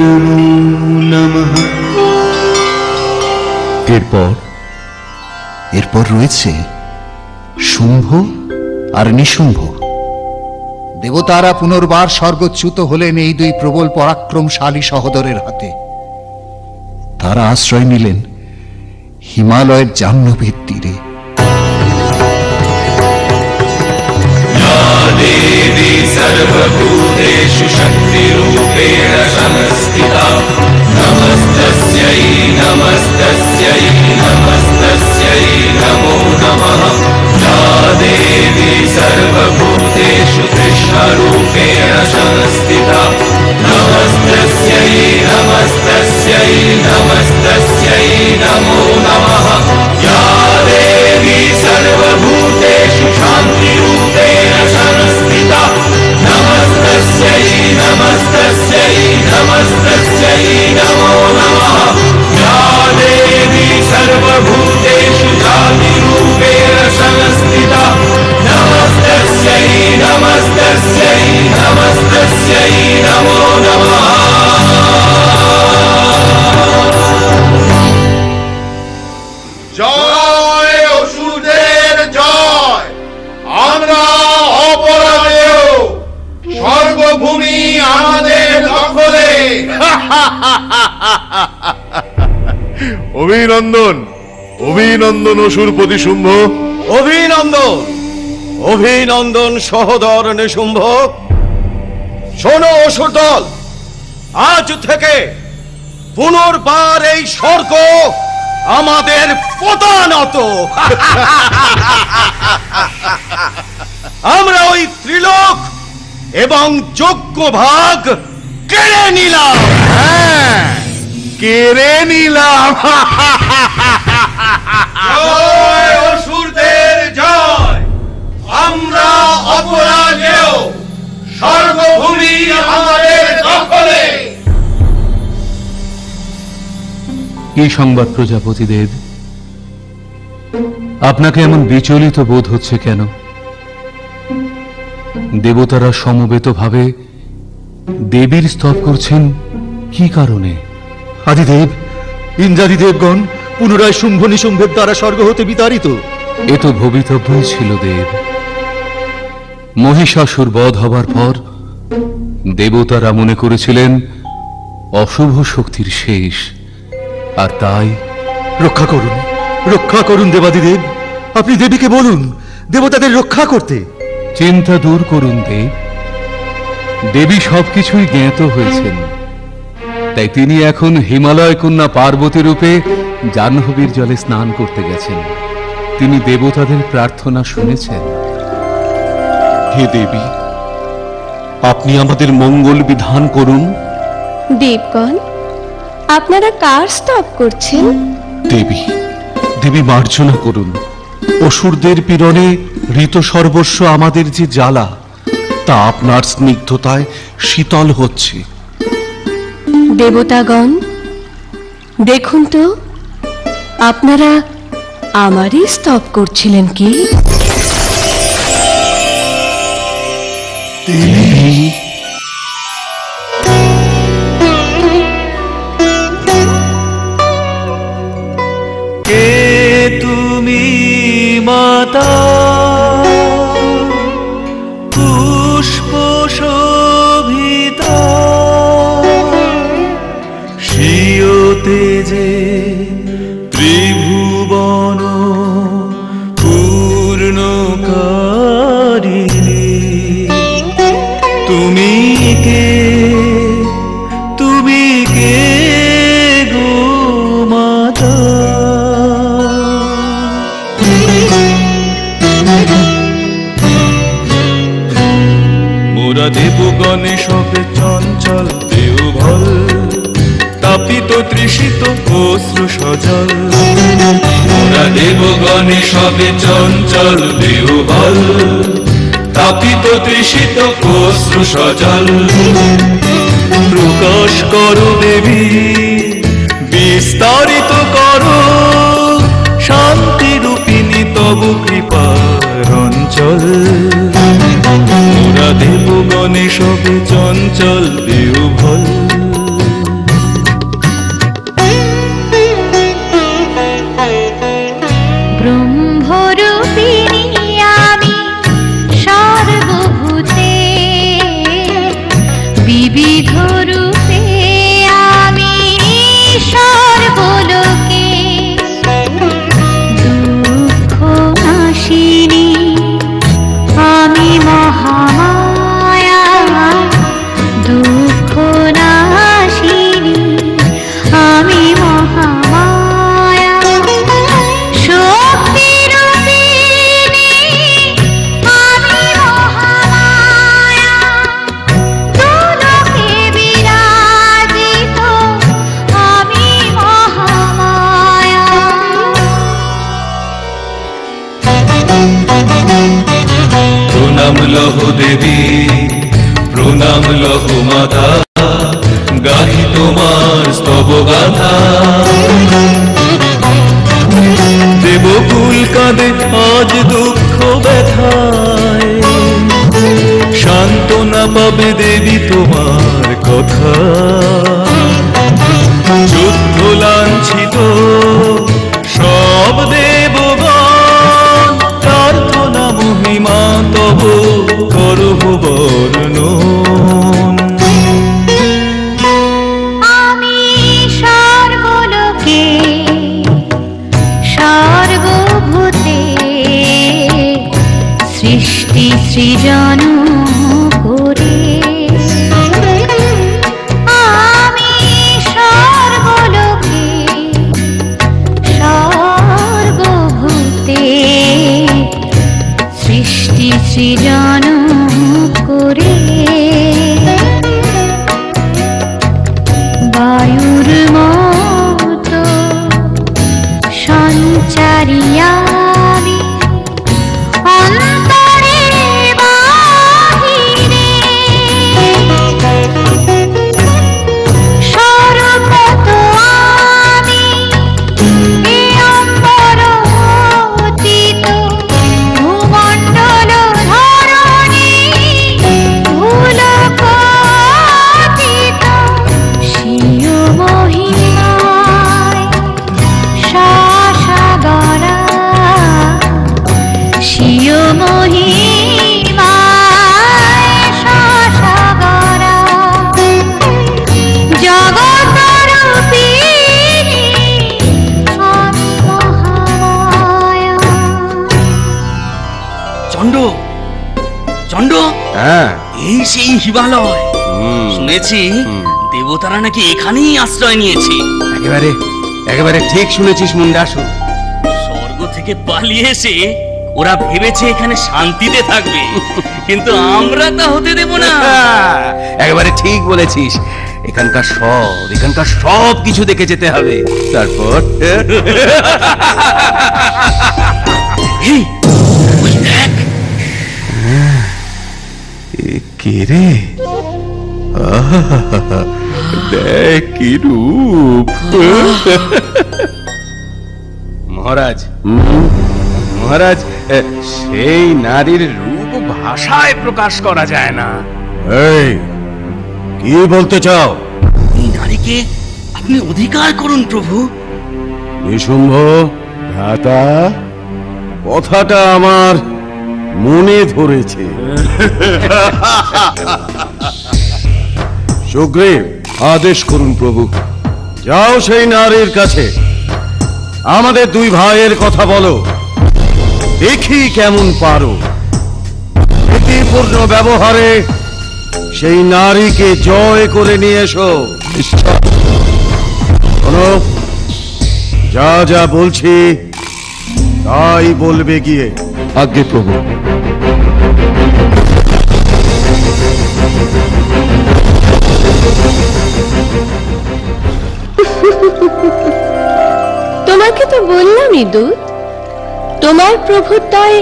नमो नमः। এরপর রয়েছে শুম্ভ আর নিশুম্ভ। দেবতারা পুনর্বার স্বর্গচ্যুত হলেন এই দুই প্রবল পরাক্রমশালী সহোদরের হাতে। তারা আশ্রয় নিলেন হিমালয়ের জাহ্নবীর তীরে। देवी सर्वभूतेषु शक्तिरूपेण संस्थिता नमस्तस्यै नमस्तस्यै नमस्तस्यै नमो नमः। या देवी सर्वभूतेषु कृष्णरूपेण संस्थिता नमस्तस्यै नमस्तस्यै नमस्तस्यै नमो नमः। या देवी सर्वभूतेषु शान्तिरूपेण संस्थिता नमस्तस्यै नमस्तस्यै नमस्तस्यै नमो नमः। या देवी सर्वभूतेषु जातिरूपेण संस्थिता नमस्तस्यै नमस्तस्यै नमस्तस्यै नमो नमः। জয় অসুরদের জয়। আমরা অপরাধেও সর্বভূমি আমাদের দখলে। অভিনন্দন অভিনন্দন অসুরপতি শুম্ভ। অভিনন্দন অভিনন্দন সহোদর নিশুম্ভ। শোনো অসুর দল, আজ থেকে পুনর্বার এই স্বর্গ আমাদের পদানত। আমরা ওই ত্রিলোক এবং যোগ্য ভাগ কেড়ে নিলাম। কেড়ে নিলাম। জয় অসুরদের জয়। আমরা অপরাজেয়, সর্বভূমি আমাদের দখলে। কি সংবাদ প্রজাপতিদেব? আপনাকে এমন বিচলিত বোধ হচ্ছে কেন? দেবতারা সমবেতভাবে দেবীর স্তব করছেন কি কারণে? আদিদেব, ইন্দ্রাদি দেবগণ পুনরায় শুম্ভ নিশুম্ভের দ্বারা স্বর্গ হতে বিতাড়িত। এ তো ভবিতব্যই ছিল দেব। মহিষাসুর বধ হবার পর দেবতারা মনে করেছিলেন অশুভ শক্তির শেষ, আর তাই রক্ষা করুন দেবাদিদেব। আপনি দেবীকে বলুন দেবতাদের রক্ষা করতে। চিন্তা দূর করুন দেব। দেবী সবকিছুই জ্ঞাত হয়েছেন, তাই তিনি এখন হিমালয় কন্যা পার্বতী রূপে জাহ্নবীর জলে স্নান করতে গেছেন। তিনি দেবতাদের প্রার্থনা শুনেছেন। হে দেবী, আপনি আমাদের মঙ্গল বিধান করুন। দেবগণ, আপনারা কার স্তব করছেন? দেবী দেবী মার্জনা করুন। অসুরদের পীড়নে ঋত সর্বস্ব আমাদের যে জ্বালা, তা আপনার স্নিগ্ধতায় শীতল হচ্ছে। দেবতাগণ, দেখুন তো আপনারা আমারই স্তব করছিলেন কি? কে তুমি মাতা পুষ্প শোভিতা স্বীয় তেজে ত্রিভুবন পূর্ণকারিণী। তুমি কে গো মাতা? মোরা দেবগণে সবে চঞ্চল দেওভল, তাপিত তৃষিত অশ্রু সজল। মোরা দেবগণে সবে চঞ্চল দেওভল, তাপিত তৃষিত অশ্রু সজল। প্রকাশ করো দেবী, বিস্তারিত করো শান্তি রূপিণী তব কৃপা। মনে শোভে চঞ্চল বিহ্বল। ব্রহ্মরূপিণী আমি সর্বভূতে, বিবিধ রূপে আমি সর্বলোকে, দুঃখ নাশিনী আমি মহামায়া, দুঃখ নাশিনী আমি মহামায়া, শক্তি রূপিণী আমি মহামায়া, দুলোকে বিরাজিত আমি মহামায়া। প্রণাম লহ দেবী, প্রণাম লহ মাতা, গাহি তোমার স্তব গাথা। দেবকুল কাঁদে আজ দুঃখ ব্যথায়, সান্ত্বনা পাবে দেবী তোমার কথা। যুদ্ধ লাঞ্ছিত সব দেবগণ, প্রার্থনা মহিমা তব করব বর্ণন। আমি সর্বলোকে সর্বভূতে, সৃষ্টি সৃজন করে আমি সর্বলোকে সর্বভূতে, সৃষ্টি সৃজন করে বায়ুর মতো সঞ্চারিয়া আমি অন্তরে বাহিরে, সর্বত আমি এ অম্বর অতীত, ভূমণ্ডল ধরণী ভুলক অতীত, স্বীয় মহিমায় সাসাগরা, স্বীয় মহিমায় সাসাগরা, জগৎরূপিণী আমি মহামায়া। চন্ড, চন্ড, হ্যাঁ, এই সেই হিমালয়। শুনেছি দেবতারা নাকি এখানেই আশ্রয় নিয়েছে। একেবারে একেবারে ঠিক শুনেছিস মুন্ডাসুর। স্বর্গ থেকে পালিয়ে এসে ওরা ভেবেছে এখানে শান্তিতে থাকবে, কিন্তু আমরা তা হতে দেব না। একেবারে ঠিক বলেছিস। এখানকার সব কিছু দেখে যেতে হবে, তারপর এই, ওই দেখ। কে রে? দেখ কি রূপ! মহারাজ, মহারাজ, সেই নারীর রূপ ভাষায় প্রকাশ করা যায় না। এই কি বলতে চাও? এই নারীকে আপনি অধিকার করুন প্রভু। নিশুম্ভ ভ্রাতা, কথাটা আমার মনে ধরেছে। সুগ্রীব, আদেশ করুন প্রভু। যাও সেই নারীর কাছে, আমাদের দুই ভাইয়ের কথা বলো, দেখি কেমন পারো। প্রীতিপূর্ণ ব্যবহারে সেই নারীকে জয় করে নিয়ে এসো। শোনো, যা যা বলছি তাই বলবে গিয়ে। আজ্ঞে প্রভু। তোমাকে তো বললামই দূত, তোমার প্রভুত্বয়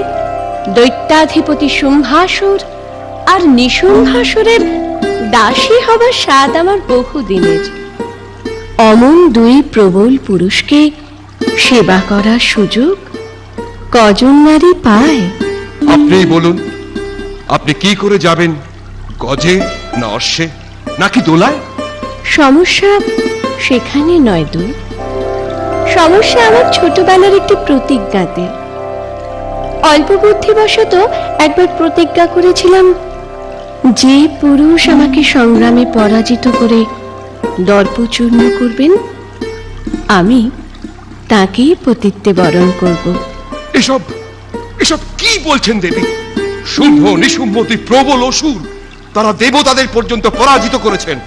দৈত্যাধিপতি শুম্ভাসুর আর নিশুম্ভাসুরের দাসী হবার স্বাদ আমার বহুদিনের। অমন দুই প্রবল পুরুষকে সেবা করার সুযোগ কজন নারী পায়? আপনিই বলুন, আপনি কি করে যাবেন গজে না অশ্বে নাকি দোলায়? সমস্যা সেখানে নয় দূর, সমস্যা আমার ছোটবেলার একটি প্রতিজ্ঞাতে। অল্প বুদ্ধিবশত একবার প্রতিজ্ঞা করেছিলাম, যে পুরুষ আমাকে সংগ্রামে পরাজিত করে দর্পচূর্ণ করবেন, আমি তাকেই পতিত্বে বরণ করব। এসব এসব কি বলছেন দেবী? শুম্ভ নিশুম্ভ দুই প্রবল অসুর, তারা দেবতাদের পর্যন্ত পরাজিত করেছেন।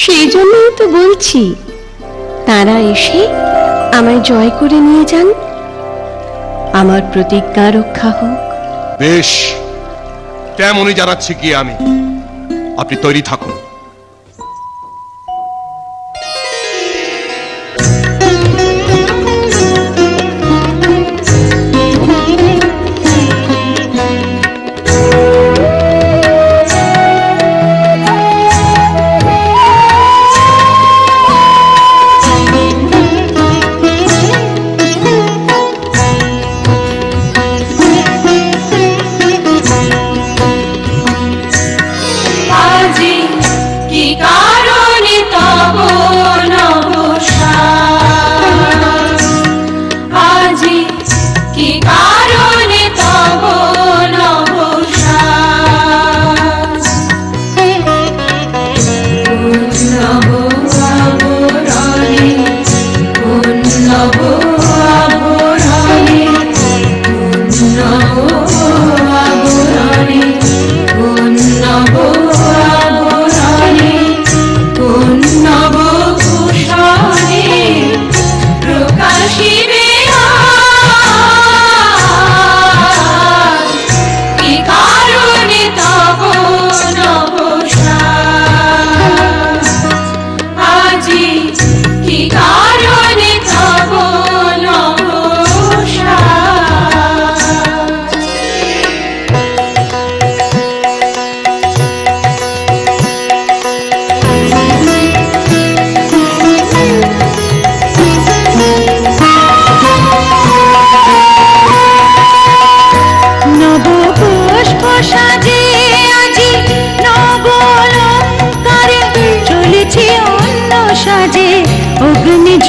সেই জন্যই তো বলছি, তারা এসে আমায় জয় করে নিয়ে যান, আমার প্রতিজ্ঞা রক্ষা হোক। বেশ, তেমনই জানাচ্ছি কি আমি। আপনি তৈরি থাকুন।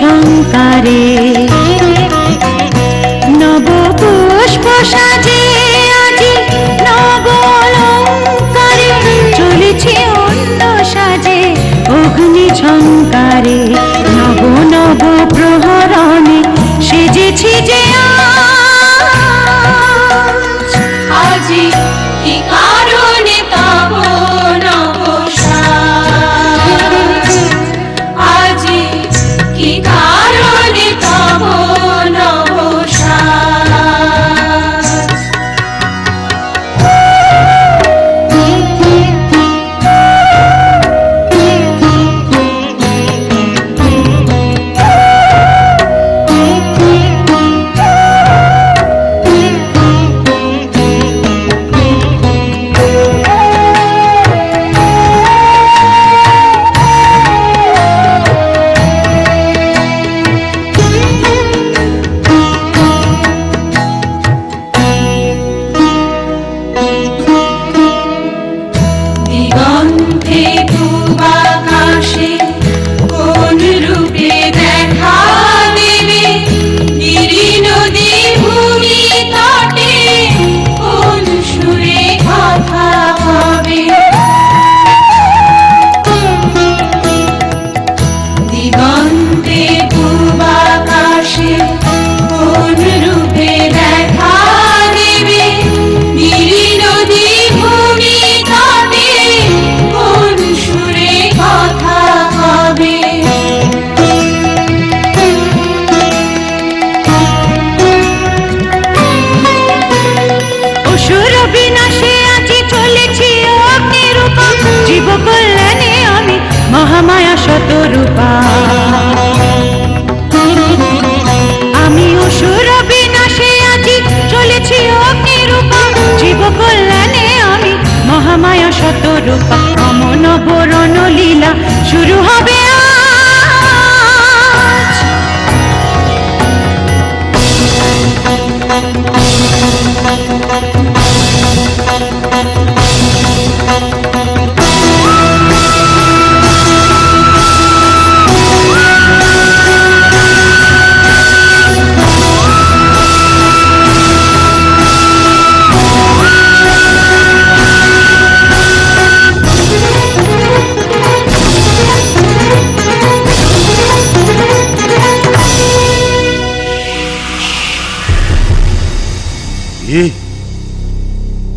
ঝঙ্কারে নব পুষ্প সাজে আজি নব অলঙ্কারে চলেছে অন্য সাজে অগ্নি ঝঙ্কারে নব নব প্রহরণে সেজেছি যে আজি কি কারণে তব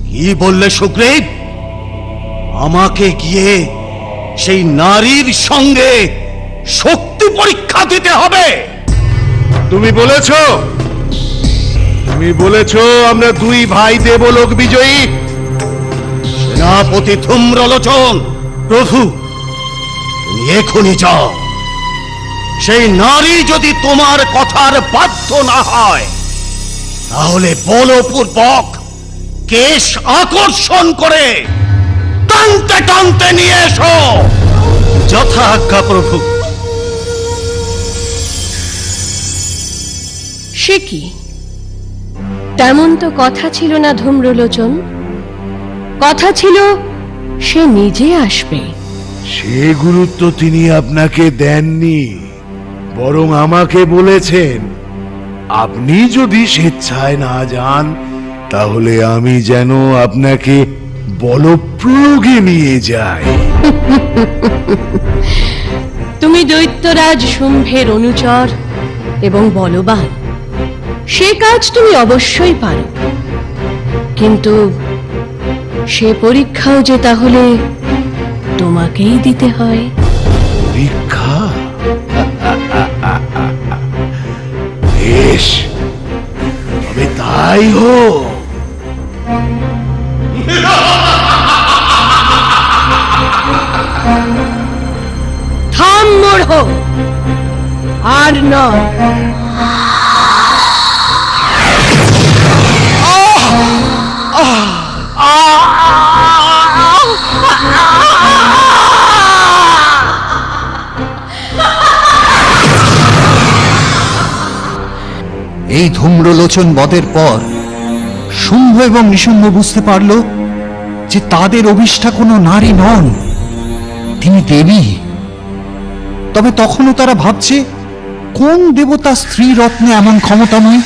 কি বললে সুগ্রীব? আমাকে গিয়ে সেই নারীর সঙ্গে শক্তি পরীক্ষা দিতে হবে? তুমি বলেছ আমরা দুই ভাই দেবলোক বিজয়ী। সেনাপতি ধূম্রলোচন, প্রভু তুমি এখনই যাও। সেই নারী যদি তোমার কথার বাধ্য না হয় তাহলে বলপূর্বক কেশ আকর্ষণ করে টানতে টানতে নিয়ে এসো। যথা আজ্ঞা প্রভু। সে কি? তেমন তো কথা ছিল না ধূম্রলোচন। কথা ছিল সে নিজে আসবে। সে গুরুত্ব তিনি আপনাকে দেননি, বরং আমাকে বলেছেন আপনি যদি স্বেচ্ছায় না যান তাহলে আমি যেন আপনাকে বলপ্রয়োগে নিয়ে যাই। তুমি দৈত্যরাজ শুম্ভের অনুচর এবং বলবান, সে কাজ তুমি অবশ্যই পারো, কিন্তু সে পরীক্ষাও যে তাহলে তোমাকেই দিতে হয়। পরীক্ষা? বেশ, তবে তাই হোক। থাম মূঢ়, আর নয়। এই ধূম্রলোচন বধের পর শুম্ভ এবং নিশুম্ভ বুঝতে পারল যে তাদের অভিষ্ঠা কোনো নারী নন, তিনি দেবী। তবে তখনও তারা ভাবছে কোন দেবতা স্ত্রী রত্নে এমন ক্ষমতা নয়।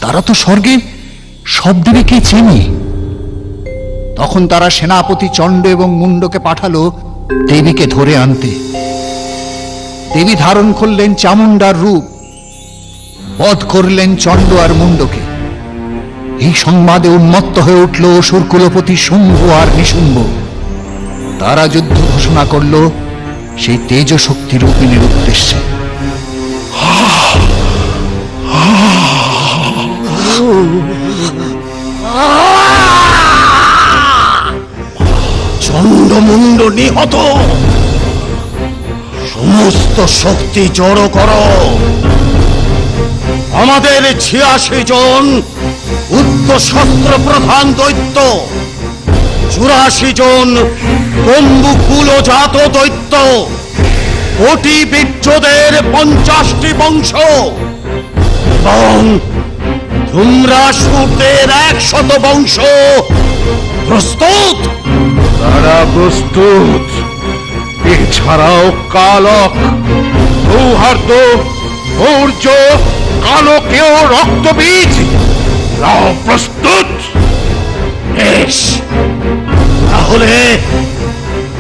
তারা তো স্বর্গে সব দেবীকে চেনে। তখন তারা সেনাপতি চণ্ড এবং মুন্ডকে পাঠালো দেবীকে ধরে আনতে। দেবী ধারণ করলেন চামুণ্ডার রূপ, বধ করলেন চণ্ড আর মুন্ডকে। এই সংবাদে উন্মত্ত হয়ে উঠল অসুর কুলপতি শুম্ভ আর নিশুম্ভ। তারা যুদ্ধ ঘোষণা করল সেই তেজ শক্তি রূপিণীর উদ্দেশ্যে। চণ্ড মুন্ড নিহত, সমস্ত শক্তি জড়ো করো। আমাদের ৮৬ জন উচ্চশস্ত্র প্রধান দৈত্য, ৮৪ জন কম্বুকুলজাত দৈত্য, কোটি বীর্যদের ৫০টি বংশ এবং ধূম্রাসুরদের ১০০ বংশ প্রস্তুত। তারা প্রস্তুত। এছাড়াও কালক, সৌহার্দ, মৌর্য, কালকেও রক্তবীজ প্রস্তুত। বেশ, তাহলে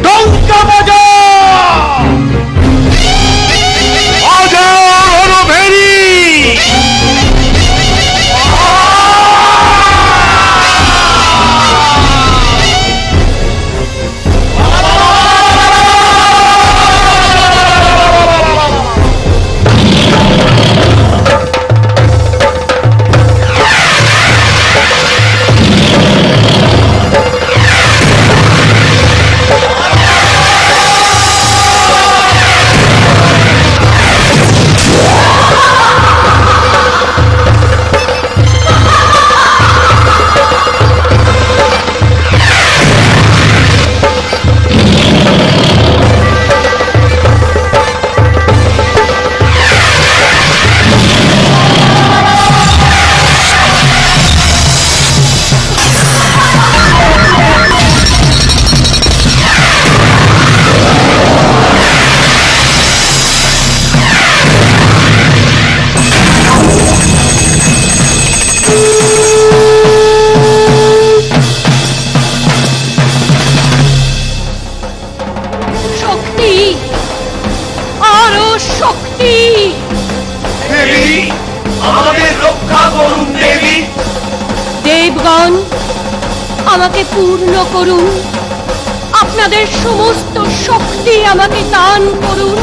ডঙ্কা বাজা। আমাদের রক্ষা করুন দেবী। আমাকে পূর্ণ করুন, আপনাদের সমস্ত শক্তি আমাকে দান করুন।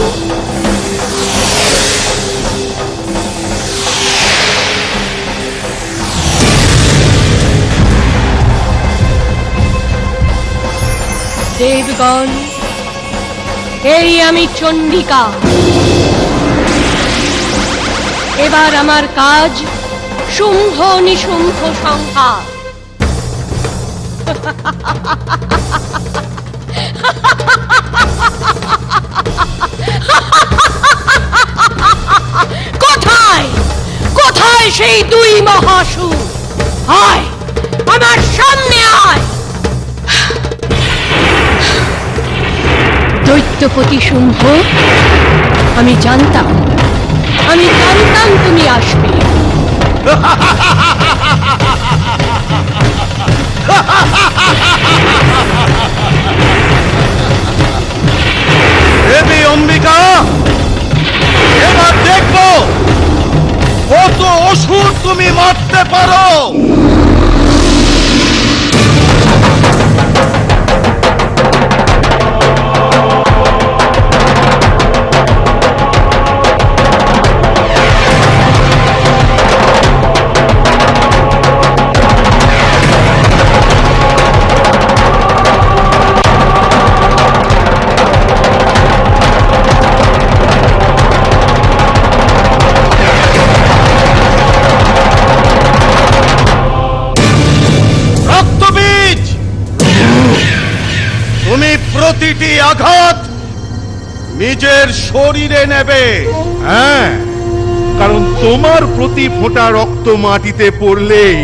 দেবগণ, এই আমি চণ্ডিকা। এবার আমার কাজ শুম্ভ নিশুম্ভ সংহার। কোথায় কোথায় সেই দুই মহাসুর? আয়, আমার সামনে আয়। দৈত্যপতি শুম্ভ, আমি জানতাম তুমি আসবে। দেবী অম্বিকা, এবার দেখবো কত অসুর তুমি মারতে পারো। প্রতিটি আঘাত নিজের শরীরে নেবে। হ্যাঁ, কারণ তোমার প্রতি ফোঁটা রক্ত মাটিতে পড়লেই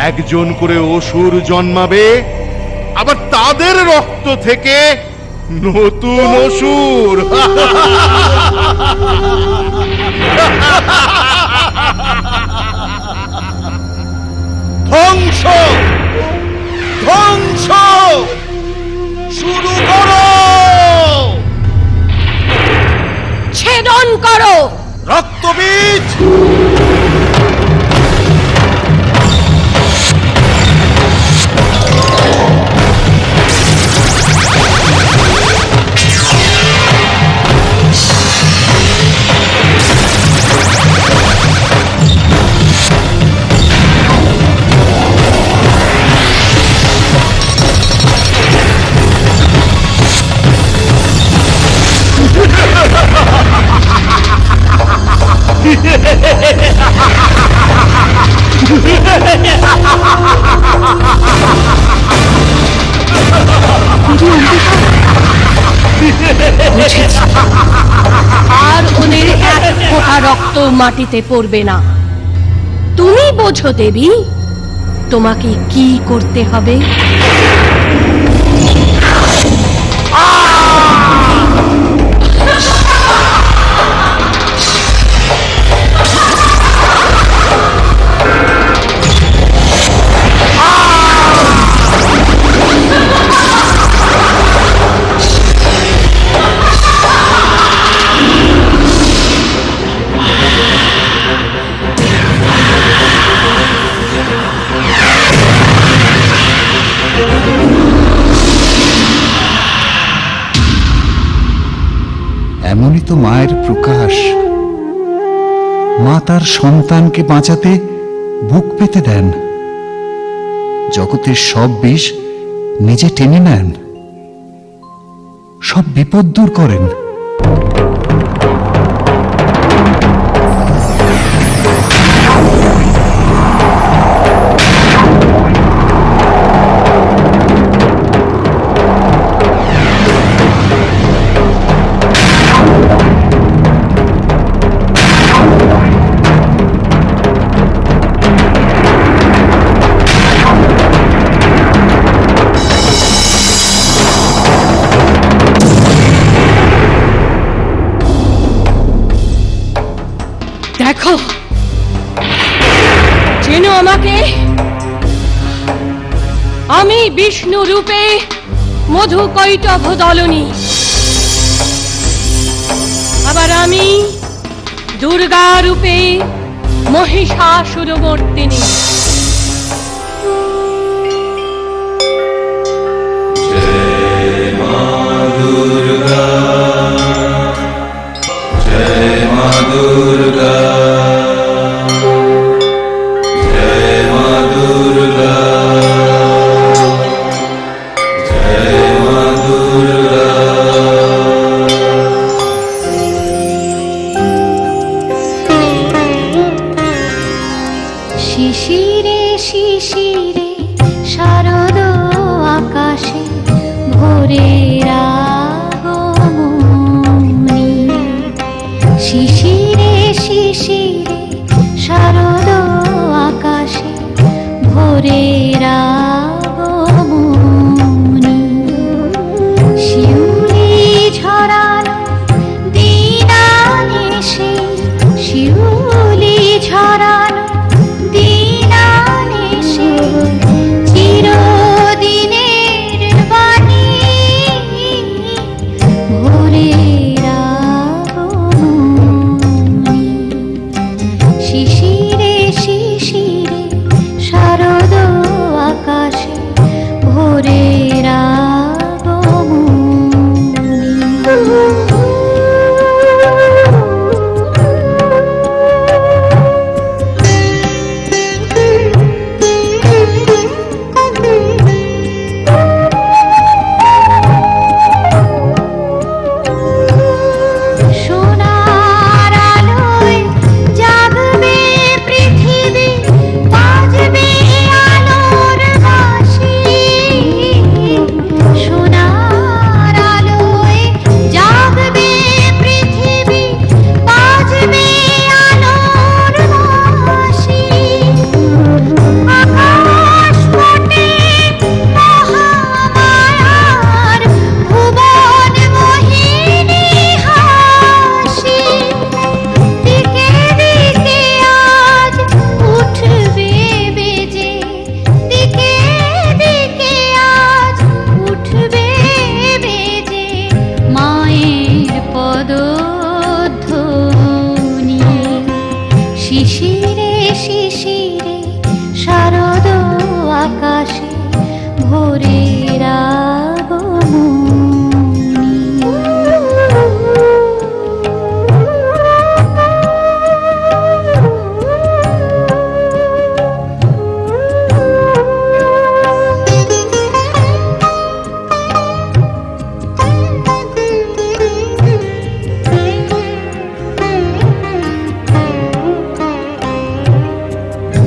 একজন করে অসুর জন্মাবে, আবার তাদের রক্ত থেকে নতুন অসুর। ধ্বংস ধ্বংস শুরু করো। ছেদন করো রক্তবীজ। আর ওদের এক ফোঁটা রক্ত মাটিতে পড়বে না। তুমি বোঝো দেবী, তোমাকে কি করতে হবে। এমনই তো মায়ের প্রকাশ। মা তার সন্তানকে বাঁচাতে বুক পেতে দেন, জগতের সব বিষ নিজে টেনে নেন, সব বিপদ দূর করেন। দেখো, চেনো আমাকে? আমি বিষ্ণু রূপে মধুকৈটভ দলনী, আবার আমি দুর্গা রূপে মহিষাসুরমর্দিনী। শিশিরে শারদ আকাশে ভোরের আগমনী। শিশিরে শিশিরে শারদ আকাশে ভোরের আগমনী। শিউলি ঝরানো দিনানিশে, শিউলি ঝরানো দিনানিশে চিরদিনের বাণী ভোরের আগমনী। শিশিরে শিশিরে শারদ আকাশে ভোরের সোনার আলোয় জাগবে পৃথিবী, বাজবে আলোর বাঁশি। সোনার আলোয় জাগবে পৃথিবী, বাজবে আলোর বাঁশি। আকাশ পটে মহামায়ার ভুবন মোহিনী হাসি। দিকে দিকে আজ উঠবে বেজে, দিকে দিকে আজ উঠবে বেজে মায়ের পদধ্বনি। শিশিরে শিশিরে শারদ আকাশে ভোরের আগমনী।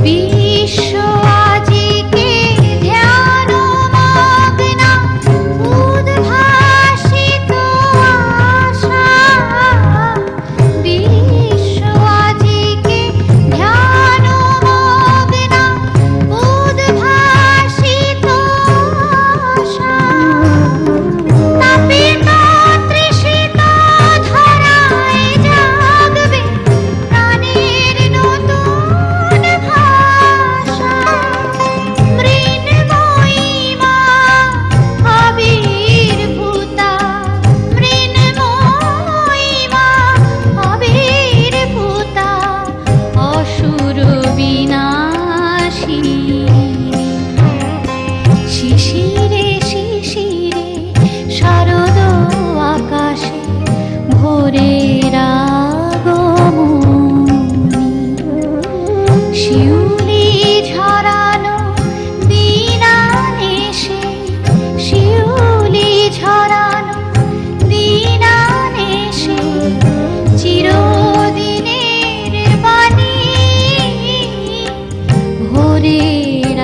বিশ্ব আজিকে ধ্যান মগ্না, উদ্ভাসিত আশা। বিশ্ব আজিকে ধ্যান মগ্না, উদ্ভাসিত আশা। তাপিত তৃষিত ধরায় জাগবে প্রাণের নতুন ভাষা। মৃন্ময়ী মা আবির্ভূতা, মৃন্ময়ী মা আবির্ভূতা, অসুর বিনাশিনী। শিশিরে শিশিরে শারদ আকাশে ভোরের আগমনী। শিউলি ঝরানো দিনানিশে, শিউলি ঝরানো দিনানিশে চিরদিনের বাণী ভোরের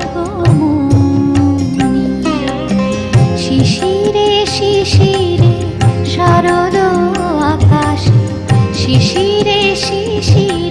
আগমনী। শিশিরে শিশিরে শারদ আকাশে, শিশিরে শিশিরে